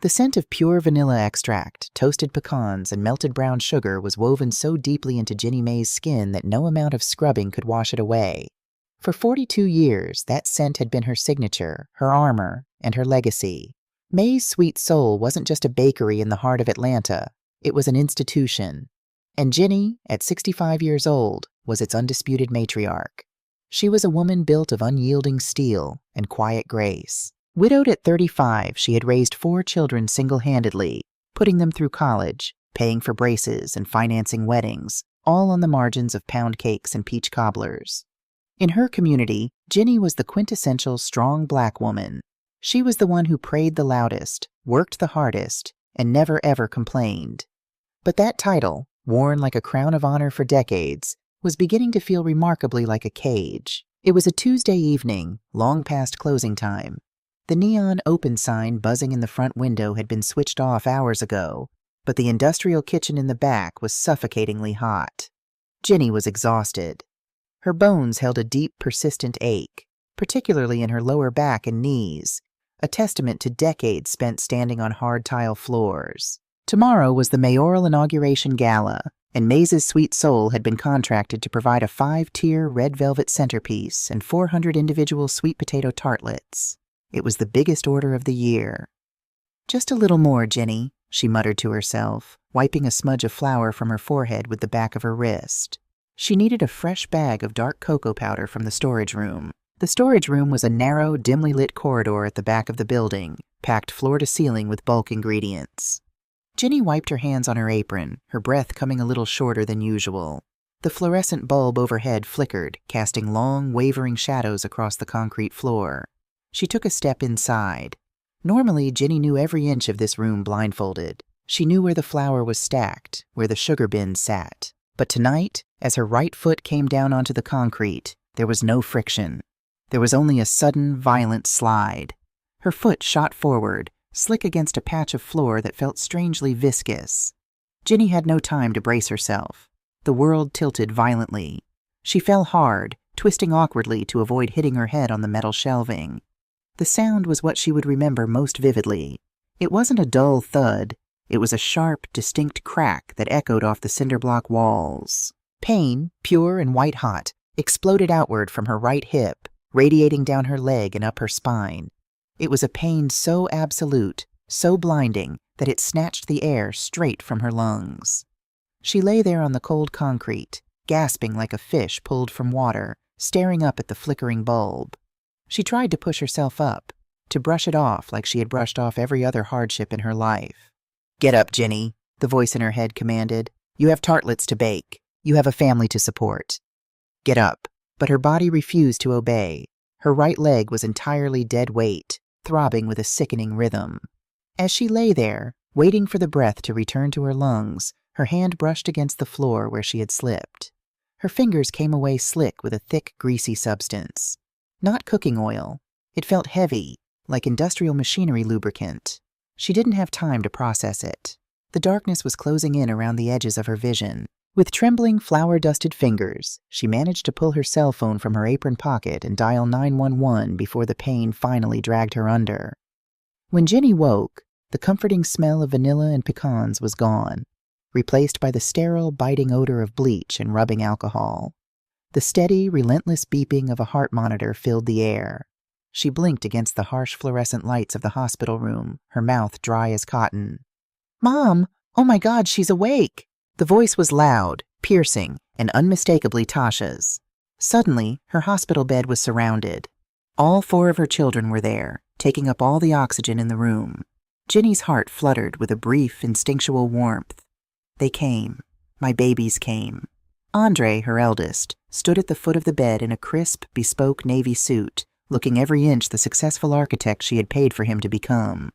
The scent of pure vanilla extract, toasted pecans, and melted brown sugar was woven so deeply into Ginny May's skin that no amount of scrubbing could wash it away. For 42 years, that scent had been her signature, her armor, and her legacy. May's Sweet Soul wasn't just a bakery in the heart of Atlanta. It was an institution. And Ginny, at 65 years old, was its undisputed matriarch. She was a woman built of unyielding steel and quiet grace. Widowed at 35, she had raised 4 children single-handedly, putting them through college, paying for braces and financing weddings, all on the margins of pound cakes and peach cobblers. In her community, Ginny was the quintessential strong black woman. She was the one who prayed the loudest, worked the hardest, and never ever complained. But that title, worn like a crown of honor for decades, was beginning to feel remarkably like a cage. It was a Tuesday evening, long past closing time. The neon open sign buzzing in the front window had been switched off hours ago, but the industrial kitchen in the back was suffocatingly hot. Ginny was exhausted. Her bones held a deep, persistent ache, particularly in her lower back and knees, a testament to decades spent standing on hard tile floors. Tomorrow was the mayoral inauguration gala, and Maze's Sweet Soul had been contracted to provide a 5-tier red velvet centerpiece and 400 individual sweet potato tartlets. It was the biggest order of the year. "Just a little more, Ginny," she muttered to herself, wiping a smudge of flour from her forehead with the back of her wrist. She needed a fresh bag of dark cocoa powder from the storage room. The storage room was a narrow, dimly lit corridor at the back of the building, packed floor to ceiling with bulk ingredients. Ginny wiped her hands on her apron, her breath coming a little shorter than usual. The fluorescent bulb overhead flickered, casting long, wavering shadows across the concrete floor. She took a step inside. Normally, Ginny knew every inch of this room blindfolded. She knew where the flour was stacked, where the sugar bins sat. But tonight, as her right foot came down onto the concrete, there was no friction. There was only a sudden, violent slide. Her foot shot forward, slick against a patch of floor that felt strangely viscous. Ginny had no time to brace herself. The world tilted violently. She fell hard, twisting awkwardly to avoid hitting her head on the metal shelving. The sound was what she would remember most vividly. It wasn't a dull thud. It was a sharp, distinct crack that echoed off the cinder-block walls. Pain, pure and white-hot, exploded outward from her right hip, radiating down her leg and up her spine. It was a pain so absolute, so blinding, that it snatched the air straight from her lungs. She lay there on the cold concrete, gasping like a fish pulled from water, staring up at the flickering bulb. She tried to push herself up, to brush it off like she had brushed off every other hardship in her life. "Get up, Ginny," the voice in her head commanded. "You have tartlets to bake. You have a family to support. Get up." But her body refused to obey. Her right leg was entirely dead weight, throbbing with a sickening rhythm. As she lay there, waiting for the breath to return to her lungs, her hand brushed against the floor where she had slipped. Her fingers came away slick with a thick, greasy substance. Not cooking oil. It felt heavy, like industrial machinery lubricant. She didn't have time to process it. The darkness was closing in around the edges of her vision. With trembling, flour-dusted fingers, she managed to pull her cell phone from her apron pocket and dial 911 before the pain finally dragged her under. When Ginny woke, the comforting smell of vanilla and pecans was gone, replaced by the sterile, biting odor of bleach and rubbing alcohol. The steady, relentless beeping of a heart monitor filled the air. She blinked against the harsh fluorescent lights of the hospital room, her mouth dry as cotton. "Mom! Oh my God, she's awake!" The voice was loud, piercing, and unmistakably Tasha's. Suddenly, her hospital bed was surrounded. All 4 of her children were there, taking up all the oxygen in the room. Ginny's heart fluttered with a brief, instinctual warmth. They came. My babies came. Andre, her eldest, stood at the foot of the bed in a crisp, bespoke navy suit, looking every inch the successful architect she had paid for him to become.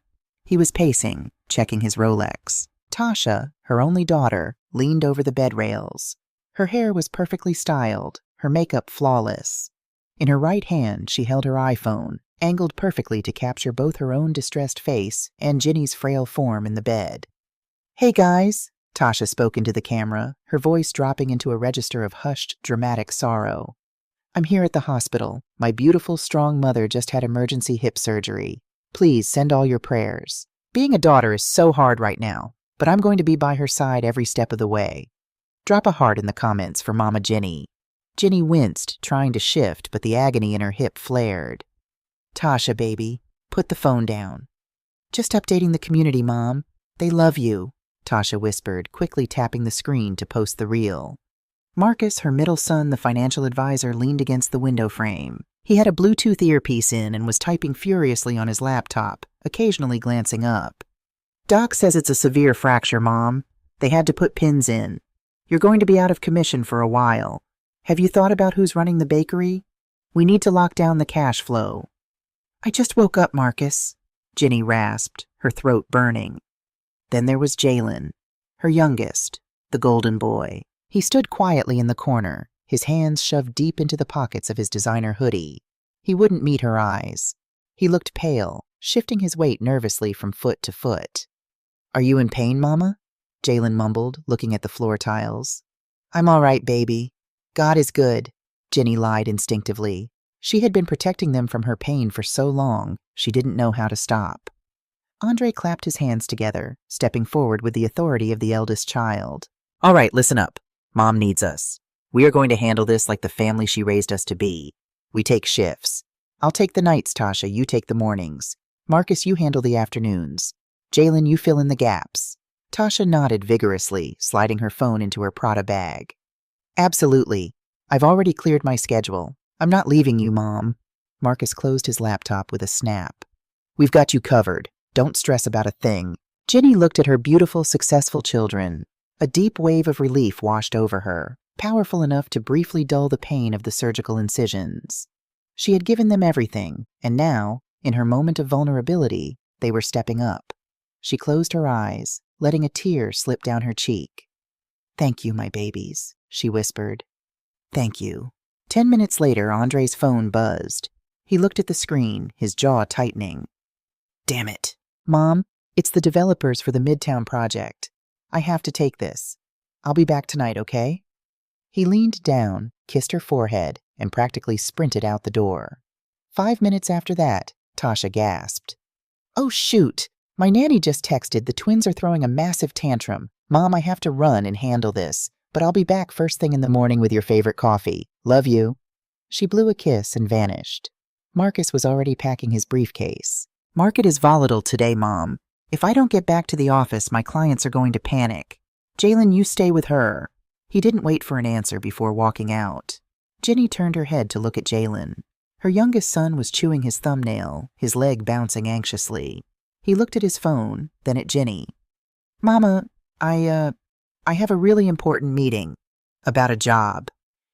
He was pacing, checking his Rolex. Tasha, her only daughter, leaned over the bed rails. Her hair was perfectly styled, her makeup flawless. In her right hand, she held her iPhone, angled perfectly to capture both her own distressed face and Ginny's frail form in the bed. "Hey guys," Tasha spoke into the camera, her voice dropping into a register of hushed, dramatic sorrow. "I'm here at the hospital. My beautiful, strong mother just had emergency hip surgery. Please send all your prayers. Being a daughter is so hard right now, but I'm going to be by her side every step of the way. Drop a heart in the comments for Mama Ginny. Ginny winced, trying to shift, but the agony in her hip flared. Tasha, baby, put the phone down. Just updating the community, Mom. They love you, Tasha whispered, quickly tapping the screen to post the reel. Marcus, her middle son, the financial advisor, leaned against the window frame. He had a Bluetooth earpiece in and was typing furiously on his laptop, occasionally glancing up. Doc says it's a severe fracture, Mom. They had to put pins in. You're going to be out of commission for a while. Have you thought about who's running the bakery? We need to lock down the cash flow. I just woke up, Marcus, Ginny rasped, her throat burning. Then there was Jalen, her youngest, the golden boy. He stood quietly in the corner, his hands shoved deep into the pockets of his designer hoodie. He wouldn't meet her eyes. He looked pale, shifting his weight nervously from foot to foot. Are you in pain, Mama? Jalen mumbled, looking at the floor tiles. I'm all right, baby. God is good, Ginny lied instinctively. She had been protecting them from her pain for so long, she didn't know how to stop. Andre clapped his hands together, stepping forward with the authority of the eldest child. All right, listen up. Mom needs us. We are going to handle this like the family she raised us to be. We take shifts. I'll take the nights, Tasha. You take the mornings. Marcus, you handle the afternoons. Jalen, you fill in the gaps. Tasha nodded vigorously, sliding her phone into her Prada bag. Absolutely. I've already cleared my schedule. I'm not leaving you, Mom. Marcus closed his laptop with a snap. We've got you covered. Don't stress about a thing. Ginny looked at her beautiful, successful children. A deep wave of relief washed over her, powerful enough to briefly dull the pain of the surgical incisions. She had given them everything, and now, in her moment of vulnerability, they were stepping up. She closed her eyes, letting a tear slip down her cheek. Thank you, my babies, she whispered. Thank you. 10 minutes later, Andre's phone buzzed. He looked at the screen, his jaw tightening. Damn it. Mom, it's the developers for the Midtown project. I have to take this. I'll be back tonight, okay? He leaned down, kissed her forehead, and practically sprinted out the door. 5 minutes after that, Tasha gasped. Oh, shoot! My nanny just texted the twins are throwing a massive tantrum. Mom, I have to run and handle this, but I'll be back first thing in the morning with your favorite coffee. Love you. She blew a kiss and vanished. Marcus was already packing his briefcase. Market is volatile today, Mom. If I don't get back to the office, my clients are going to panic. Jalen, you stay with her. He didn't wait for an answer before walking out. Ginny turned her head to look at Jalen. Her youngest son was chewing his thumbnail, his leg bouncing anxiously. He looked at his phone, then at Ginny. Mama, I have a really important meeting. About a job.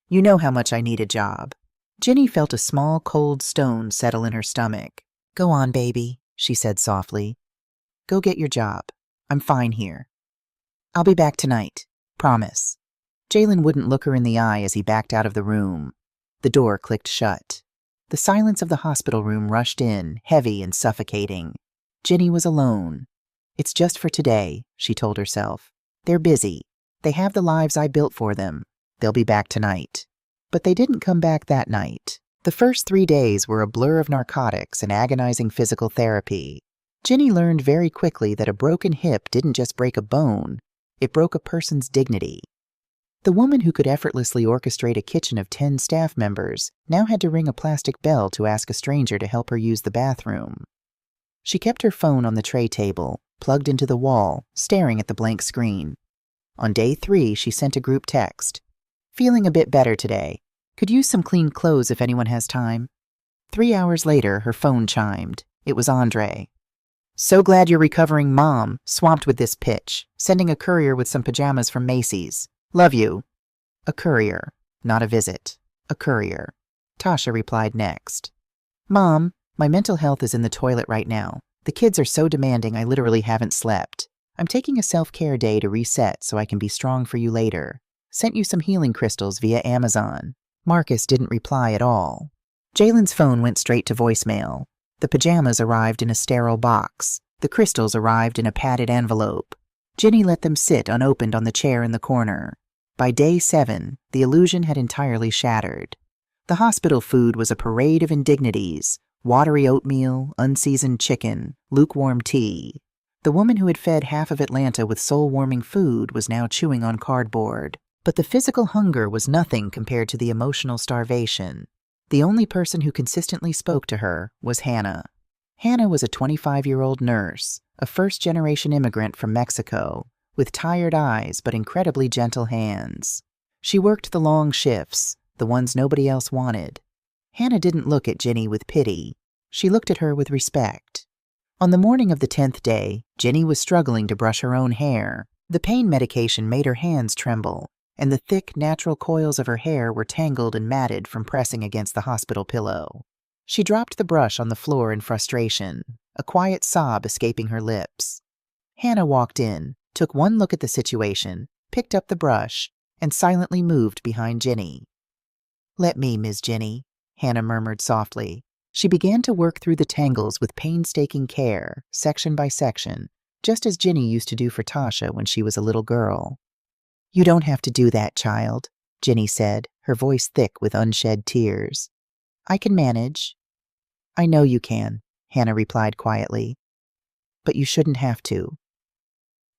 You know how much I need a job. Ginny felt a small, cold stone settle in her stomach. Go on, baby, she said softly. Go get your job. I'm fine here. I'll be back tonight. Promise. Jalen wouldn't look her in the eye as he backed out of the room. The door clicked shut. The silence of the hospital room rushed in, heavy and suffocating. Ginny was alone. It's just for today, she told herself. They're busy. They have the lives I built for them. They'll be back tonight. But they didn't come back that night. The first 3 days were a blur of narcotics and agonizing physical therapy. Ginny learned very quickly that a broken hip didn't just break a bone, it broke a person's dignity. The woman who could effortlessly orchestrate a kitchen of 10 staff members now had to ring a plastic bell to ask a stranger to help her use the bathroom. She kept her phone on the tray table, plugged into the wall, staring at the blank screen. On day 3, she sent a group text. Feeling a bit better today. Could use some clean clothes if anyone has time. 3 hours later, her phone chimed. It was Andre. So glad you're recovering, Mom, swamped with this pitch, sending a courier with some pajamas from Macy's. Love you. A courier, not a visit. A courier. Tasha replied next. Mom, my mental health is in the toilet right now. The kids are so demanding I literally haven't slept. I'm taking a self-care day to reset so I can be strong for you later. Sent you some healing crystals via Amazon. Marcus didn't reply at all. Jalen's phone went straight to voicemail. The pajamas arrived in a sterile box. The crystals arrived in a padded envelope. Ginny let them sit unopened on the chair in the corner. By day 7, the illusion had entirely shattered. The hospital food was a parade of indignities: watery oatmeal, unseasoned chicken, lukewarm tea. The woman who had fed half of Atlanta with soul-warming food was now chewing on cardboard. But the physical hunger was nothing compared to the emotional starvation. The only person who consistently spoke to her was Hannah. Hannah was a 25-year-old nurse, a first-generation immigrant from Mexico, with tired eyes but incredibly gentle hands. She worked the long shifts, the ones nobody else wanted. Hannah didn't look at Ginny with pity. She looked at her with respect. On the morning of the 10th day, Ginny was struggling to brush her own hair. The pain medication made her hands tremble, and the thick, natural coils of her hair were tangled and matted from pressing against the hospital pillow. She dropped the brush on the floor in frustration, a quiet sob escaping her lips. Hannah walked in, took one look at the situation, picked up the brush, and silently moved behind Ginny. "Let me, Miss Ginny," Hannah murmured softly. She began to work through the tangles with painstaking care, section by section, just as Ginny used to do for Tasha when she was a little girl. "You don't have to do that, child," Ginny said, her voice thick with unshed tears. "I can manage." "I know you can," Hannah replied quietly. "But you shouldn't have to."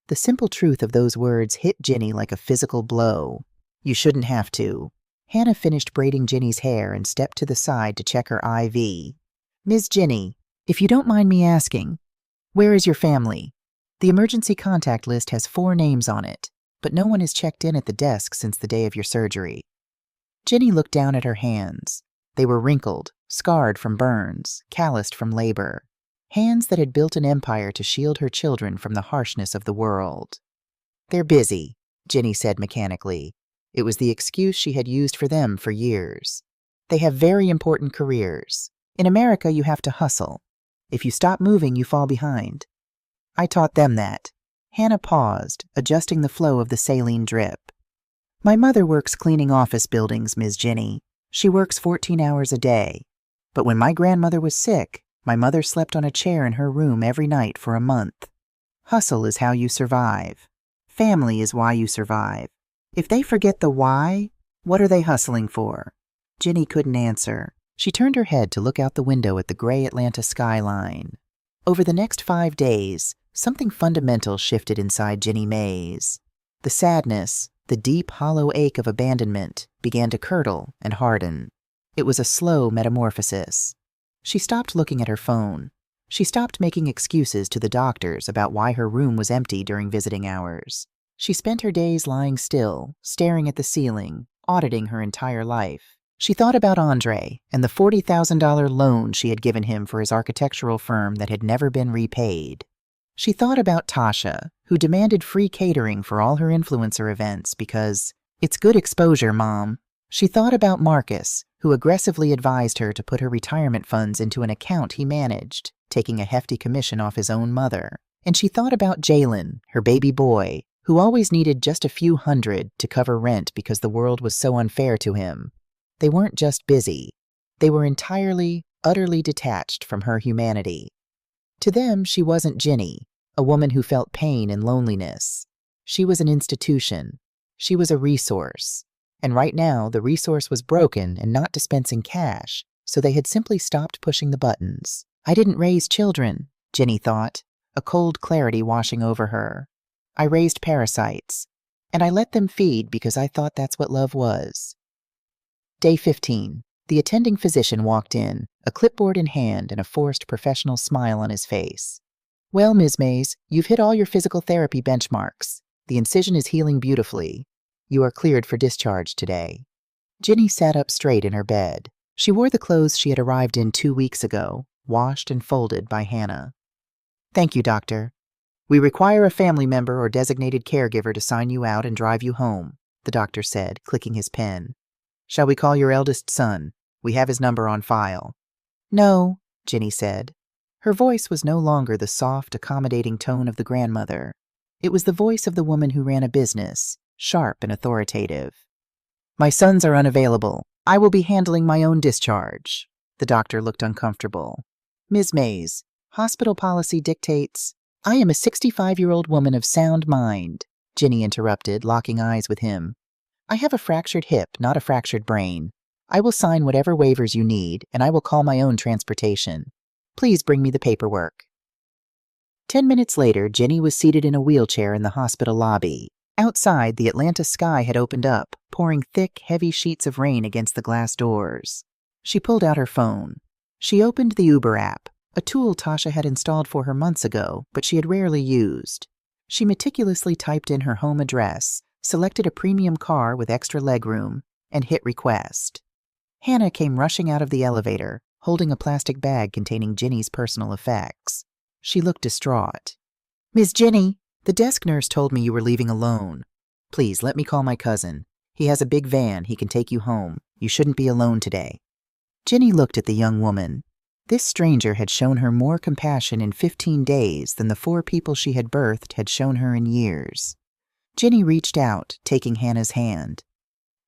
The simple truth of those words hit Ginny like a physical blow. You shouldn't have to. Hannah finished braiding Ginny's hair and stepped to the side to check her IV. "Ms. Ginny, if you don't mind me asking, where is your family? The emergency contact list has 4 names on it, but no one has checked in at the desk since the day of your surgery." Ginny looked down at her hands. They were wrinkled, scarred from burns, calloused from labor. Hands that had built an empire to shield her children from the harshness of the world. "They're busy," Ginny said mechanically. It was the excuse she had used for them for years. "They have very important careers. In America, you have to hustle. If you stop moving, you fall behind. I taught them that." Hannah paused, adjusting the flow of the saline drip. "My mother works cleaning office buildings, Ms. Ginny. She works 14 hours a day. But when my grandmother was sick, my mother slept on a chair in her room every night for a month. Hustle is how you survive. Family is why you survive. If they forget the why, what are they hustling for?" Ginny couldn't answer. She turned her head to look out the window at the gray Atlanta skyline. Over the next 5 days, something fundamental shifted inside Ginny Mays. The sadness, the deep, hollow ache of abandonment, began to curdle and harden. It was a slow metamorphosis. She stopped looking at her phone. She stopped making excuses to the doctors about why her room was empty during visiting hours. She spent her days lying still, staring at the ceiling, auditing her entire life. She thought about Andre and the $40,000 loan she had given him for his architectural firm that had never been repaid. She thought about Tasha, who demanded free catering for all her influencer events because, "It's good exposure, Mom." She thought about Marcus, who aggressively advised her to put her retirement funds into an account he managed, taking a hefty commission off his own mother. And she thought about Jalen, her baby boy, who always needed just a few hundred to cover rent because the world was so unfair to him. They weren't just busy. They were entirely, utterly detached from her humanity. To them, she wasn't Ginny, a woman who felt pain and loneliness. She was an institution. She was a resource. And right now, the resource was broken and not dispensing cash, so they had simply stopped pushing the buttons. "I didn't raise children," Ginny thought, a cold clarity washing over her. "I raised parasites, and I let them feed because I thought that's what love was." Day 15. The attending physician walked in, a clipboard in hand and a forced professional smile on his face. "Well, Ms. Mays, you've hit all your physical therapy benchmarks. The incision is healing beautifully. You are cleared for discharge today." Ginny sat up straight in her bed. She wore the clothes she had arrived in 2 weeks ago, washed and folded by Hannah. "Thank you, doctor. We require a family member or designated caregiver to sign you out and drive you home," the doctor said, clicking his pen. "Shall we call your eldest son? We have his number on file." "No," Ginny said. Her voice was no longer the soft, accommodating tone of the grandmother. It was the voice of the woman who ran a business, sharp and authoritative. "My sons are unavailable. I will be handling my own discharge." The doctor looked uncomfortable. "Ms. Mays, hospital policy dictates—" "I am a 65-year-old woman of sound mind," Ginny interrupted, locking eyes with him. "I have a fractured hip, not a fractured brain. I will sign whatever waivers you need, and I will call my own transportation. Please bring me the paperwork." 10 minutes later, Jenny was seated in a wheelchair in the hospital lobby. Outside, the Atlanta sky had opened up, pouring thick, heavy sheets of rain against the glass doors. She pulled out her phone. She opened the Uber app, a tool Tasha had installed for her months ago, but she had rarely used. She meticulously typed in her home address, selected a premium car with extra legroom, and hit request. Hannah came rushing out of the elevator, holding a plastic bag containing Jenny's personal effects. She looked distraught. "Miss Jenny, the desk nurse told me you were leaving alone. Please, let me call my cousin. He has a big van. He can take you home. You shouldn't be alone today." Jenny looked at the young woman. This stranger had shown her more compassion in 15 days than the 4 people she had birthed had shown her in years. Jenny reached out, taking Hannah's hand.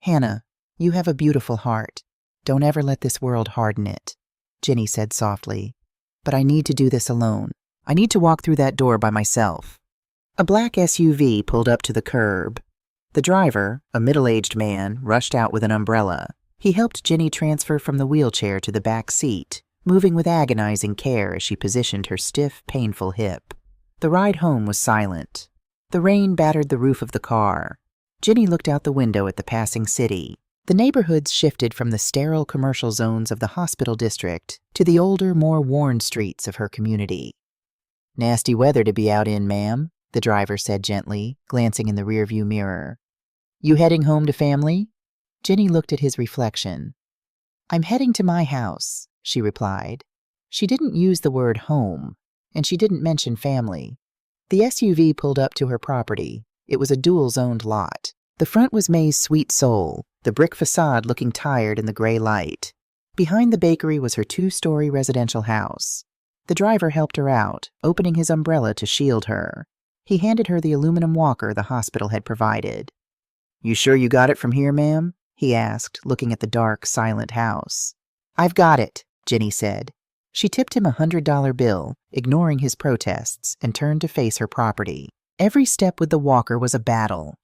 "Hannah, you have a beautiful heart. Don't ever let this world harden it," Jenny said softly. "But I need to do this alone. I need to walk through that door by myself." A black SUV pulled up to the curb. The driver, a middle-aged man, rushed out with an umbrella. He helped Jenny transfer from the wheelchair to the back seat, moving with agonizing care as she positioned her stiff, painful hip. The ride home was silent. The rain battered the roof of the car. Jenny looked out the window at the passing city. The neighborhoods shifted from the sterile commercial zones of the hospital district to the older, more worn streets of her community. "Nasty weather to be out in, ma'am," the driver said gently, glancing in the rearview mirror. "You heading home to family?" Jenny looked at his reflection. "I'm heading to my house," she replied. She didn't use the word home, and she didn't mention family. The SUV pulled up to her property. It was a dual-zoned lot. The front was May's Sweet Soul, the brick facade looking tired in the gray light. Behind the bakery was her 2-story residential house. The driver helped her out, opening his umbrella to shield her. He handed her the aluminum walker the hospital had provided. "You sure you got it from here, ma'am?" he asked, looking at the dark, silent house. "I've got it," Jenny said. She tipped him a $100 bill, ignoring his protests, and turned to face her property. Every step with the walker was a battle.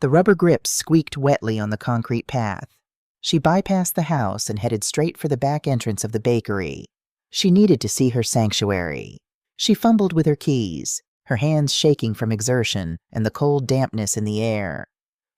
The rubber grips squeaked wetly on the concrete path. She bypassed the house and headed straight for the back entrance of the bakery. She needed to see her sanctuary. She fumbled with her keys, her hands shaking from exertion and the cold dampness in the air.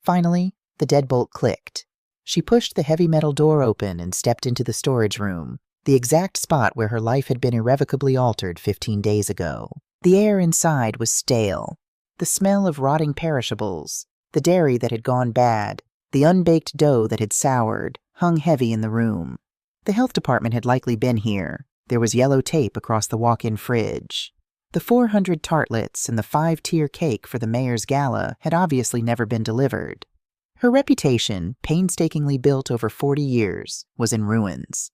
Finally, the deadbolt clicked. She pushed the heavy metal door open and stepped into the storage room, the exact spot where her life had been irrevocably altered 15 days ago. The air inside was stale. The smell of rotting perishables, the dairy that had gone bad, the unbaked dough that had soured, hung heavy in the room. The health department had likely been here. There was yellow tape across the walk-in fridge. The 400 tartlets and the 5-tier cake for the mayor's gala had obviously never been delivered. Her reputation, painstakingly built over 40 years, was in ruins.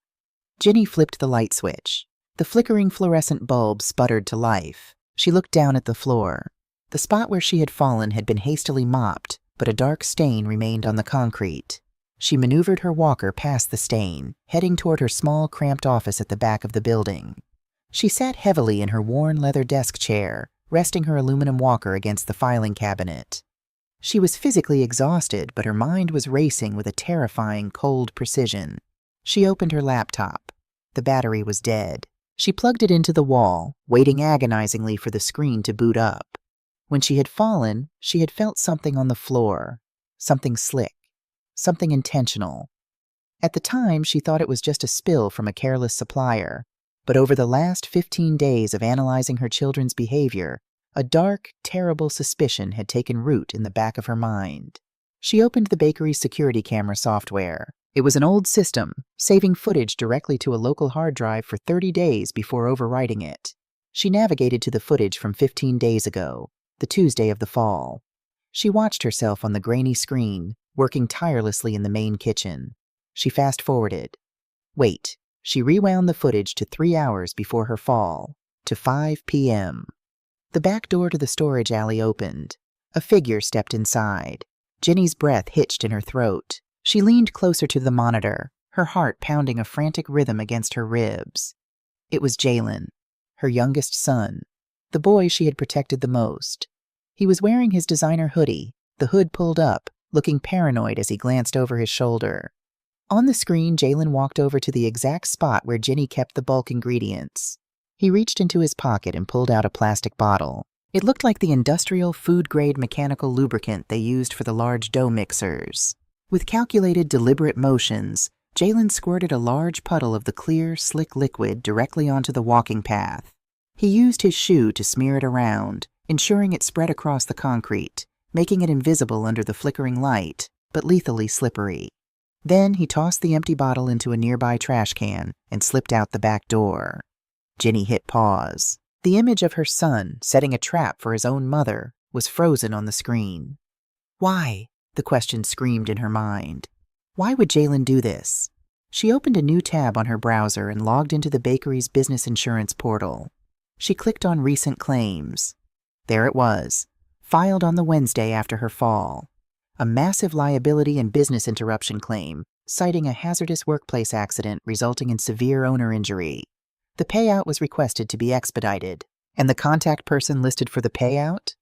Jenny flipped the light switch. The flickering fluorescent bulb sputtered to life. She looked down at the floor. The spot where she had fallen had been hastily mopped, but a dark stain remained on the concrete. She maneuvered her walker past the stain, heading toward her small, cramped office at the back of the building. She sat heavily in her worn leather desk chair, resting her aluminum walker against the filing cabinet. She was physically exhausted, but her mind was racing with a terrifying, cold precision. She opened her laptop. The battery was dead. She plugged it into the wall, waiting agonizingly for the screen to boot up. When she had fallen, she had felt something on the floor. Something slick. Something intentional. At the time, she thought it was just a spill from a careless supplier, but over the last 15 days of analyzing her children's behavior, a dark, terrible suspicion had taken root in the back of her mind. She opened the bakery's security camera software. It was an old system, saving footage directly to a local hard drive for 30 days before overwriting it. She navigated to the footage from 15 days ago, the Tuesday of the fall. She watched herself on the grainy screen, working tirelessly in the main kitchen. She fast-forwarded. Wait, she rewound the footage to 3 hours before her fall, to 5 p.m. The back door to the storage alley opened. A figure stepped inside. Jenny's breath hitched in her throat. She leaned closer to the monitor, her heart pounding a frantic rhythm against her ribs. It was Jalen, her youngest son, the boy she had protected the most. He was wearing his designer hoodie, the hood pulled up, looking paranoid as he glanced over his shoulder. On the screen, Jalen walked over to the exact spot where Jenny kept the bulk ingredients. He reached into his pocket and pulled out a plastic bottle. It looked like the industrial food-grade mechanical lubricant they used for the large dough mixers. With calculated, deliberate motions, Jalen squirted a large puddle of the clear, slick liquid directly onto the walking path. He used his shoe to smear it around, ensuring it spread across the concrete, making it invisible under the flickering light, but lethally slippery. Then he tossed the empty bottle into a nearby trash can and slipped out the back door. Ginny hit pause. The image of her son setting a trap for his own mother was frozen on the screen. Why? The question screamed in her mind. Why would Jalen do this? She opened a new tab on her browser and logged into the bakery's business insurance portal. She clicked on recent claims. There it was, filed on the Wednesday after her fall. A massive liability and business interruption claim, citing a hazardous workplace accident resulting in severe owner injury. The payout was requested to be expedited, and the contact person listed for the payout?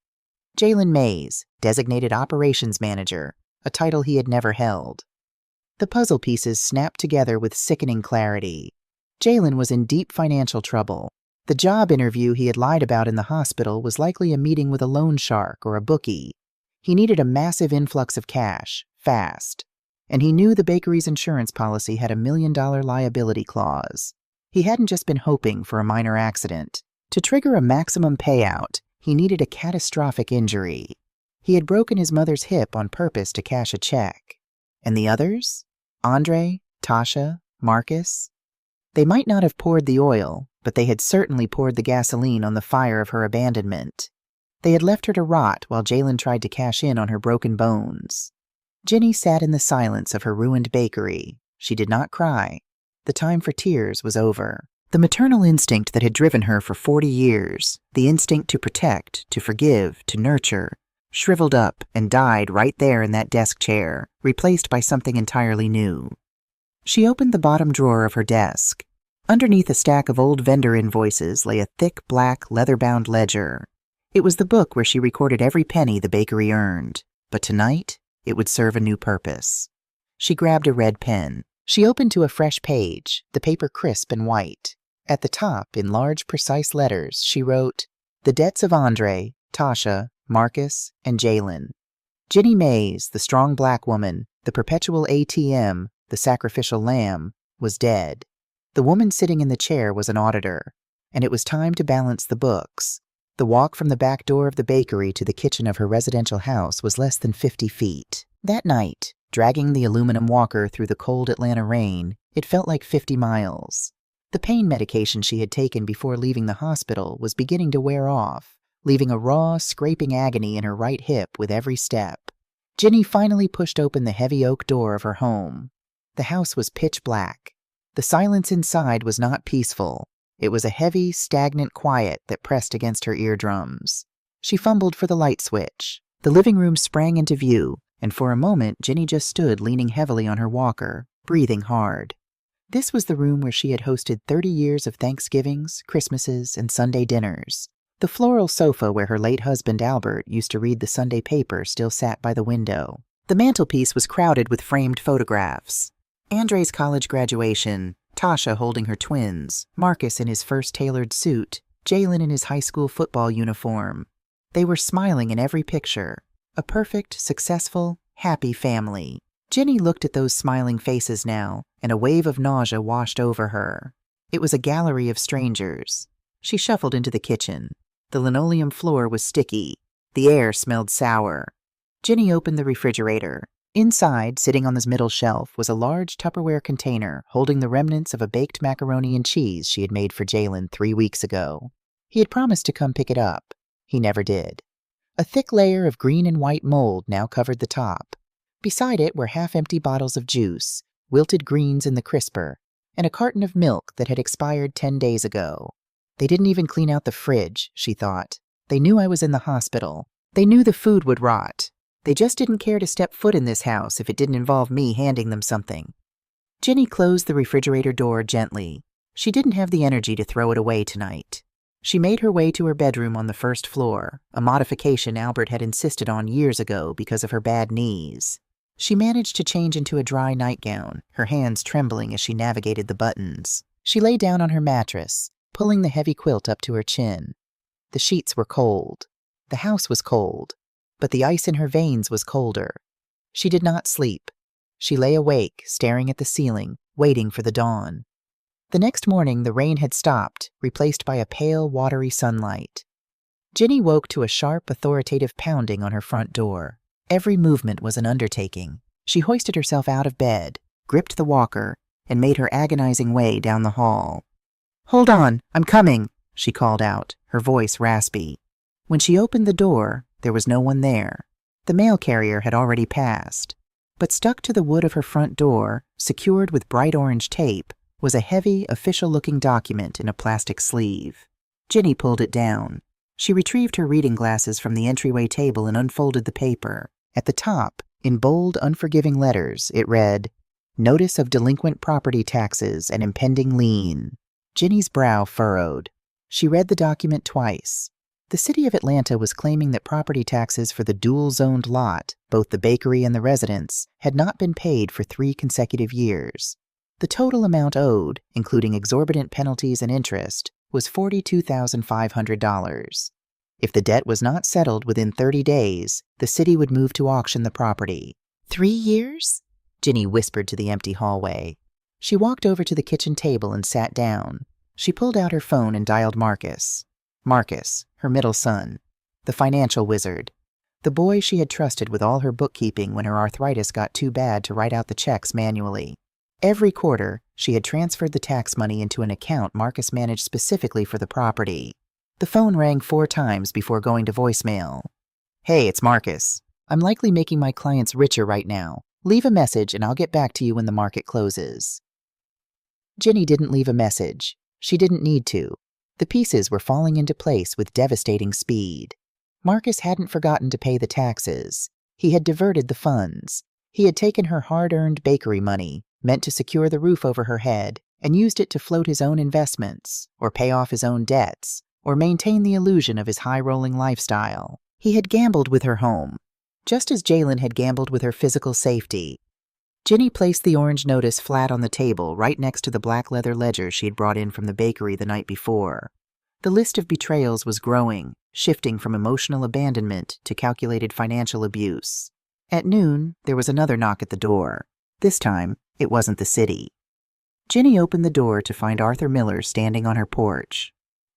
Jalen Mays, designated operations manager, a title he had never held. The puzzle pieces snapped together with sickening clarity. Jalen was in deep financial trouble. The job interview he had lied about in the hospital was likely a meeting with a loan shark or a bookie. He needed a massive influx of cash, fast. And he knew the bakery's insurance policy had $1 million liability clause. He hadn't just been hoping for a minor accident. To trigger a maximum payout, he needed a catastrophic injury. He had broken his mother's hip on purpose to cash a check. And the others? Andre, Tasha, Marcus? They might not have poured the oil, but they had certainly poured the gasoline on the fire of her abandonment. They had left her to rot while Jalen tried to cash in on her broken bones. Ginny sat in the silence of her ruined bakery. She did not cry. The time for tears was over. The maternal instinct that had driven her for 40 years, the instinct to protect, to forgive, to nurture, shriveled up and died right there in that desk chair, replaced by something entirely new. She opened the bottom drawer of her desk. Underneath a stack of old vendor invoices lay a thick, black, leather-bound ledger. It was the book where she recorded every penny the bakery earned, but tonight it would serve a new purpose. She grabbed a red pen. She opened to a fresh page, the paper crisp and white. At the top, in large, precise letters, she wrote, "The debts of Andre, Tasha, Marcus, and Jalen." Ginny Mays, the strong black woman, the perpetual ATM, the sacrificial lamb, was dead. The woman sitting in the chair was an auditor, and it was time to balance the books. The walk from the back door of the bakery to the kitchen of her residential house was less than 50 feet. That night, dragging the aluminum walker through the cold Atlanta rain, it felt like 50 miles. The pain medication she had taken before leaving the hospital was beginning to wear off, leaving a raw, scraping agony in her right hip with every step. Ginny finally pushed open the heavy oak door of her home. The house was pitch black. The silence inside was not peaceful. It was a heavy, stagnant quiet that pressed against her eardrums. She fumbled for the light switch. The living room sprang into view, and for a moment Ginny just stood leaning heavily on her walker, breathing hard. This was the room where she had hosted 30 years of Thanksgivings, Christmases, and Sunday dinners. The floral sofa where her late husband Albert used to read the Sunday paper still sat by the window. The mantelpiece was crowded with framed photographs. Andre's college graduation, Tasha holding her twins, Marcus in his first tailored suit, Jalen in his high school football uniform. They were smiling in every picture. A perfect, successful, happy family. Ginny looked at those smiling faces now, and a wave of nausea washed over her. It was a gallery of strangers. She shuffled into the kitchen. The linoleum floor was sticky. The air smelled sour. Ginny opened the refrigerator. Inside, sitting on this middle shelf, was a large Tupperware container holding the remnants of a baked macaroni and cheese she had made for Jalen 3 weeks ago. He had promised to come pick it up. He never did. A thick layer of green and white mold now covered the top. Beside it were half-empty bottles of juice, wilted greens in the crisper, and a carton of milk that had expired 10 days ago. They didn't even clean out the fridge, she thought. They knew I was in the hospital. They knew the food would rot. They just didn't care to step foot in this house if it didn't involve me handing them something. Ginny closed the refrigerator door gently. She didn't have the energy to throw it away tonight. She made her way to her bedroom on the first floor, a modification Albert had insisted on years ago because of her bad knees. She managed to change into a dry nightgown, her hands trembling as she navigated the buttons. She lay down on her mattress, pulling the heavy quilt up to her chin. The sheets were cold. The house was cold, but the ice in her veins was colder. She did not sleep. She lay awake, staring at the ceiling, waiting for the dawn. The next morning, the rain had stopped, replaced by a pale, watery sunlight. Ginny woke to a sharp, authoritative pounding on her front door. Every movement was an undertaking. She hoisted herself out of bed, gripped the walker, and made her agonizing way down the hall. "Hold on, I'm coming," she called out, her voice raspy. When she opened the door, there was no one there. The mail carrier had already passed. But stuck to the wood of her front door, secured with bright orange tape, was a heavy, official-looking document in a plastic sleeve. Ginny pulled it down. She retrieved her reading glasses from the entryway table and unfolded the paper. At the top, in bold, unforgiving letters, it read, "Notice of delinquent property taxes and impending lien." Ginny's brow furrowed. She read the document twice. The city of Atlanta was claiming that property taxes for the dual-zoned lot, both the bakery and the residence, had not been paid for 3 consecutive years. The total amount owed, including exorbitant penalties and interest, was $42,500. If the debt was not settled within 30 days, the city would move to auction the property. 3 years? Ginny whispered to the empty hallway. She walked over to the kitchen table and sat down. She pulled out her phone and dialed Marcus. Marcus, her middle son, the financial wizard, the boy she had trusted with all her bookkeeping when her arthritis got too bad to write out the checks manually. Every quarter, she had transferred the tax money into an account Marcus managed specifically for the property. The phone rang 4 times before going to voicemail. "Hey, it's Marcus. I'm likely making my clients richer right now. Leave a message and I'll get back to you when the market closes." Ginny didn't leave a message. She didn't need to. The pieces were falling into place with devastating speed. Marcus hadn't forgotten to pay the taxes. He had diverted the funds. He had taken her hard-earned bakery money, meant to secure the roof over her head, and used it to float his own investments, or pay off his own debts, or maintain the illusion of his high-rolling lifestyle. He had gambled with her home, just as Jalen had gambled with her physical safety. Ginny placed the orange notice flat on the table right next to the black leather ledger she had brought in from the bakery the night before. The list of betrayals was growing, shifting from emotional abandonment to calculated financial abuse. At noon, there was another knock at the door. This time, it wasn't the city. Ginny opened the door to find Arthur Miller standing on her porch.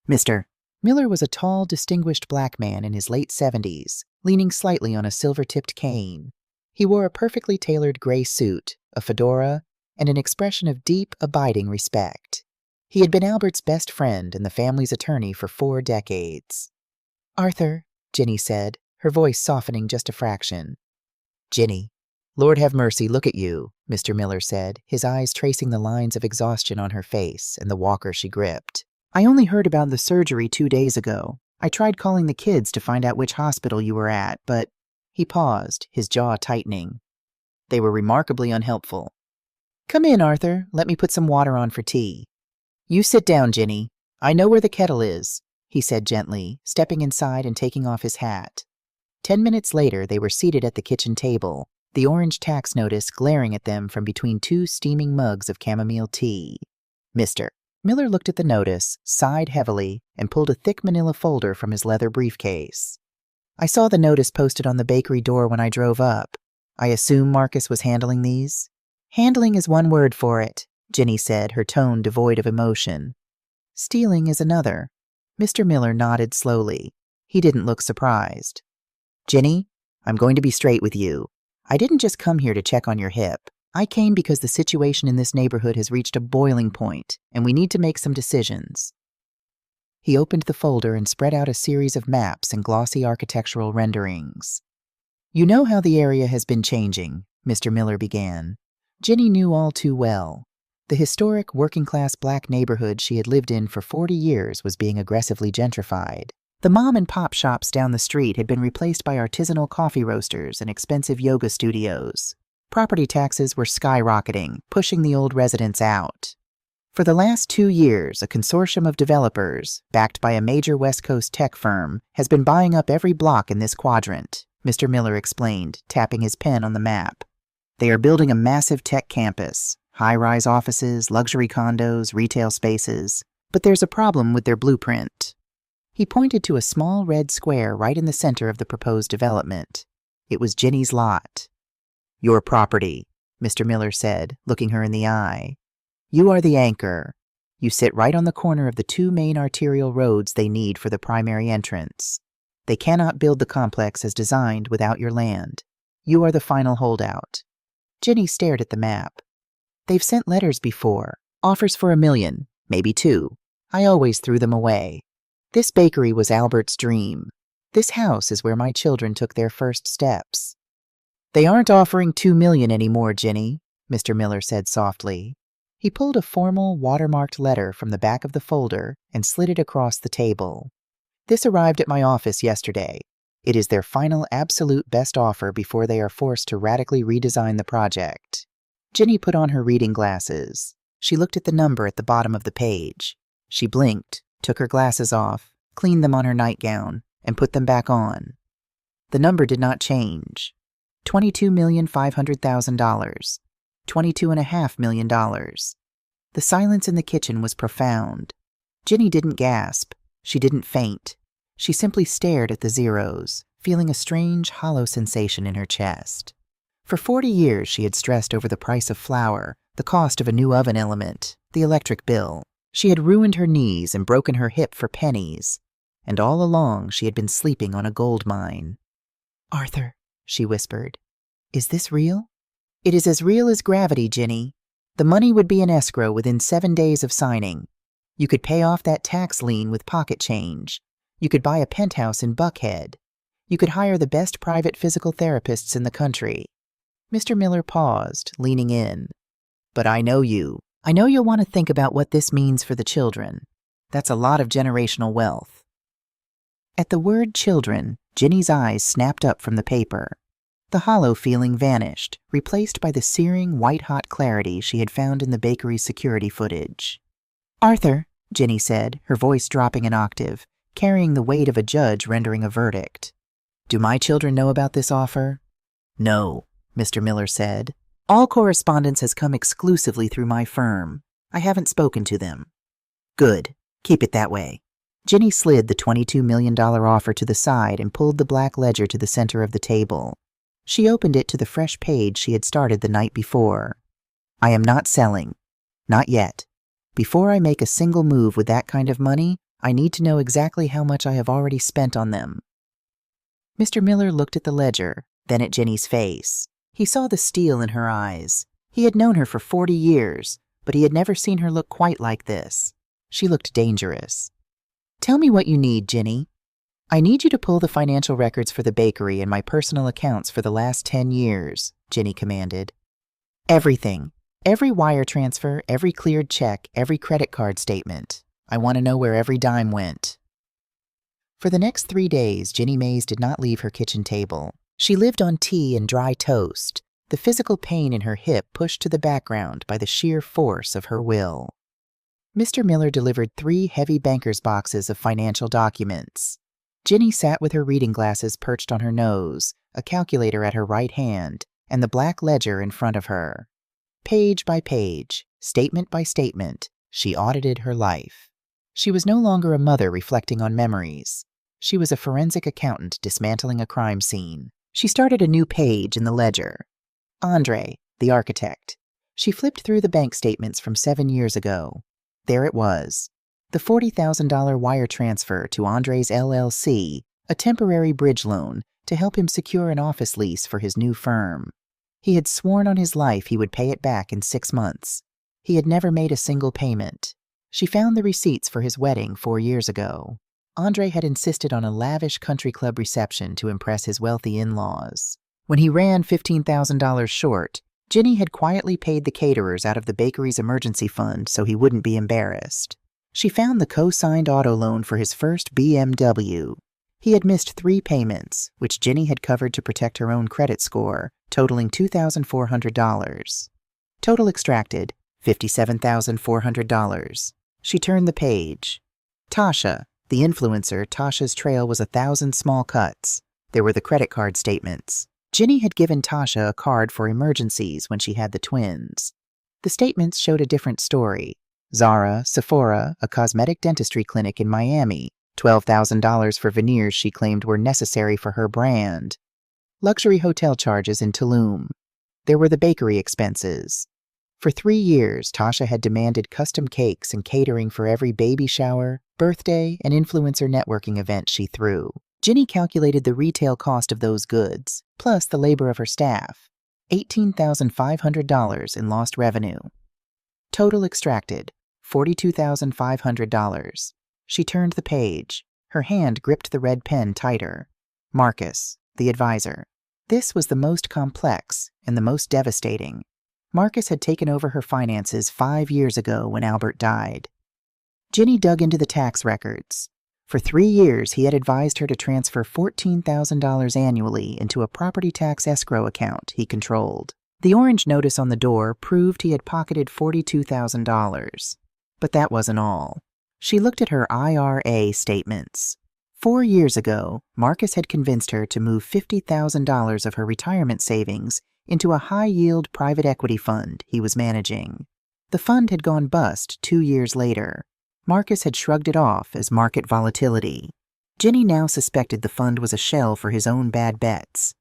"Mr." Miller was a tall, distinguished black man in his late 70s, leaning slightly on a silver-tipped cane. He wore a perfectly tailored gray suit, a fedora, and an expression of deep, abiding respect. He had been Albert's best friend and the family's attorney for 4 decades. "Arthur," Ginny said, her voice softening just a fraction. "Ginny, Lord have mercy, look at you," Mr. Miller said, his eyes tracing the lines of exhaustion on her face and the walker she gripped. "I only heard about the surgery 2 days ago. I tried calling the kids to find out which hospital you were at, but..." He paused, his jaw tightening. "They were remarkably unhelpful." "Come in, Arthur. Let me put some water on for tea." "You sit down, Ginny. I know where the kettle is," he said gently, stepping inside and taking off his hat. 10 minutes later, they were seated at the kitchen table, the orange tax notice glaring at them from between 2 steaming mugs of chamomile tea. "Mr." Miller looked at the notice, sighed heavily, and pulled a thick manila folder from his leather briefcase. "I saw the notice posted on the bakery door when I drove up. I assume Marcus was handling these?" "Handling is one word for it," Ginny said, her tone devoid of emotion. "Stealing is another." Mr. Miller nodded slowly. He didn't look surprised. "Ginny, I'm going to be straight with you. I didn't just come here to check on your hip. I came because the situation in this neighborhood has reached a boiling point, and we need to make some decisions." He opened the folder and spread out a series of maps and glossy architectural renderings. "You know how the area has been changing," Mr. Miller began. Ginny knew all too well. The historic, working-class black neighborhood she had lived in for 40 years was being aggressively gentrified. The mom-and-pop shops down the street had been replaced by artisanal coffee roasters and expensive yoga studios. Property taxes were skyrocketing, pushing the old residents out. For the last 2 years, a consortium of developers, backed by a major West Coast tech firm, has been buying up every block in this quadrant, Mr. Miller explained, tapping his pen on the map. They are building a massive tech campus, high-rise offices, luxury condos, retail spaces. But there's a problem with their blueprint. He pointed to a small red square right in the center of the proposed development. It was Ginny's lot. "Your property," Mr. Miller said, looking her in the eye. "You are the anchor. You sit right on the corner of the two main arterial roads they need for the primary entrance. They cannot build the complex as designed without your land. You are the final holdout." Ginny stared at the map. "They've sent letters before, offers for $1 million, maybe $2 million. I always threw them away. This bakery was Albert's dream. This house is where my children took their first steps." "They aren't offering $2 million anymore, Ginny," Mr. Miller said softly. He pulled a formal, watermarked letter from the back of the folder and slid it across the table. "This arrived at my office yesterday. It is their final absolute best offer before they are forced to radically redesign the project." Ginny put on her reading glasses. She looked at the number at the bottom of the page. She blinked, took her glasses off, cleaned them on her nightgown, and put them back on. The number did not change. $22,500,000. $22.5 million. The silence in the kitchen was profound. Ginny didn't gasp. She didn't faint. She simply stared at the zeros, feeling a strange, hollow sensation in her chest. For 40 years she had stressed over the price of flour, the cost of a new oven element, the electric bill. She had ruined her knees and broken her hip for pennies. And all along she had been sleeping on a gold mine. "Arthur," she whispered, "is this real?" "It is as real as gravity, Ginny. The money would be in escrow within 7 days of signing. You could pay off that tax lien with pocket change. You could buy a penthouse in Buckhead. You could hire the best private physical therapists in the country." Mr. Miller paused, leaning in. "But I know you. I know you'll want to think about what this means for the children. That's a lot of generational wealth." At the word children, Ginny's eyes snapped up from the paper. The hollow feeling vanished, replaced by the searing, white-hot clarity she had found in the bakery's security footage. "Arthur," Ginny said, her voice dropping an octave, carrying the weight of a judge rendering a verdict. "Do my children know about this offer?" "No," Mr. Miller said. "All correspondence has come exclusively through my firm. I haven't spoken to them." "Good. Keep it that way." Ginny slid the $22 million offer to the side and pulled the black ledger to the center of the table. She opened it to the fresh page she had started the night before. "I am not selling. Not yet. Before I make a single move with that kind of money, I need to know exactly how much I have already spent on them." Mr. Miller looked at the ledger, then at Ginny's face. He saw the steel in her eyes. He had known her for 40 years, but he had never seen her look quite like this. She looked dangerous. "Tell me what you need, Ginny." "I need you to pull the financial records for the bakery and my personal accounts for the last 10 years, Ginny commanded. "Everything. Every wire transfer, every cleared check, every credit card statement. I want to know where every dime went." For the next 3 days, Ginny Mays did not leave her kitchen table. She lived on tea and dry toast, the physical pain in her hip pushed to the background by the sheer force of her will. Mr. Miller delivered 3 heavy banker's boxes of financial documents. Ginny sat with her reading glasses perched on her nose, a calculator at her right hand, and the black ledger in front of her. Page by page, statement by statement, she audited her life. She was no longer a mother reflecting on memories. She was a forensic accountant dismantling a crime scene. She started a new page in the ledger. Andre, the architect. She flipped through the bank statements from 7 years ago. There it was. The $40,000 wire transfer to Andre's LLC, a temporary bridge loan to help him secure an office lease for his new firm. He had sworn on his life he would pay it back in 6 months. He had never made a single payment. She found the receipts for his wedding 4 years ago. Andre had insisted on a lavish country club reception to impress his wealthy in-laws. When he ran $15,000 short, Ginny had quietly paid the caterers out of the bakery's emergency fund so he wouldn't be embarrassed. She found the co-signed auto loan for his first BMW. He had missed 3 payments, which Ginny had covered to protect her own credit score, totaling $2,400. Total extracted, $57,400. She turned the page. Tasha, the influencer, Tasha's trail was 1,000 small cuts. There were the credit card statements. Ginny had given Tasha a card for emergencies when she had the twins. The statements showed a different story. Zara, Sephora, a cosmetic dentistry clinic in Miami, $12,000 for veneers she claimed were necessary for her brand. Luxury hotel charges in Tulum. There were the bakery expenses. For 3 years, Tasha had demanded custom cakes and catering for every baby shower, birthday, and influencer networking event she threw. Ginny calculated the retail cost of those goods, plus the labor of her staff. $18,500 in lost revenue. Total extracted, $42,500. She turned the page. Her hand gripped the red pen tighter. Marcus, the advisor. This was the most complex and the most devastating. Marcus had taken over her finances 5 years ago when Albert died. Ginny dug into the tax records. For 3 years, he had advised her to transfer $14,000 annually into a property tax escrow account he controlled. The orange notice on the door proved he had pocketed $42,000. But that wasn't all. She looked at her IRA statements. 4 years ago, Marcus had convinced her to move $50,000 of her retirement savings into a high-yield private equity fund he was managing. The fund had gone bust 2 years later. Marcus had shrugged it off as market volatility. Ginny now suspected the fund was a shell for his own bad bets.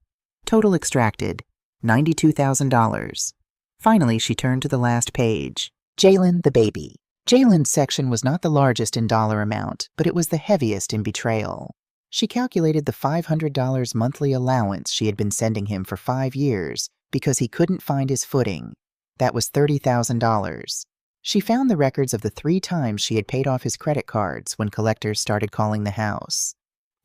Total extracted, $92,000. Finally, she turned to the last page. Jalen the baby. Jalen's section was not the largest in dollar amount, but it was the heaviest in betrayal. She calculated the $500 monthly allowance she had been sending him for 5 years because he couldn't find his footing. That was $30,000. She found the records of the 3 times she had paid off his credit cards when collectors started calling the house.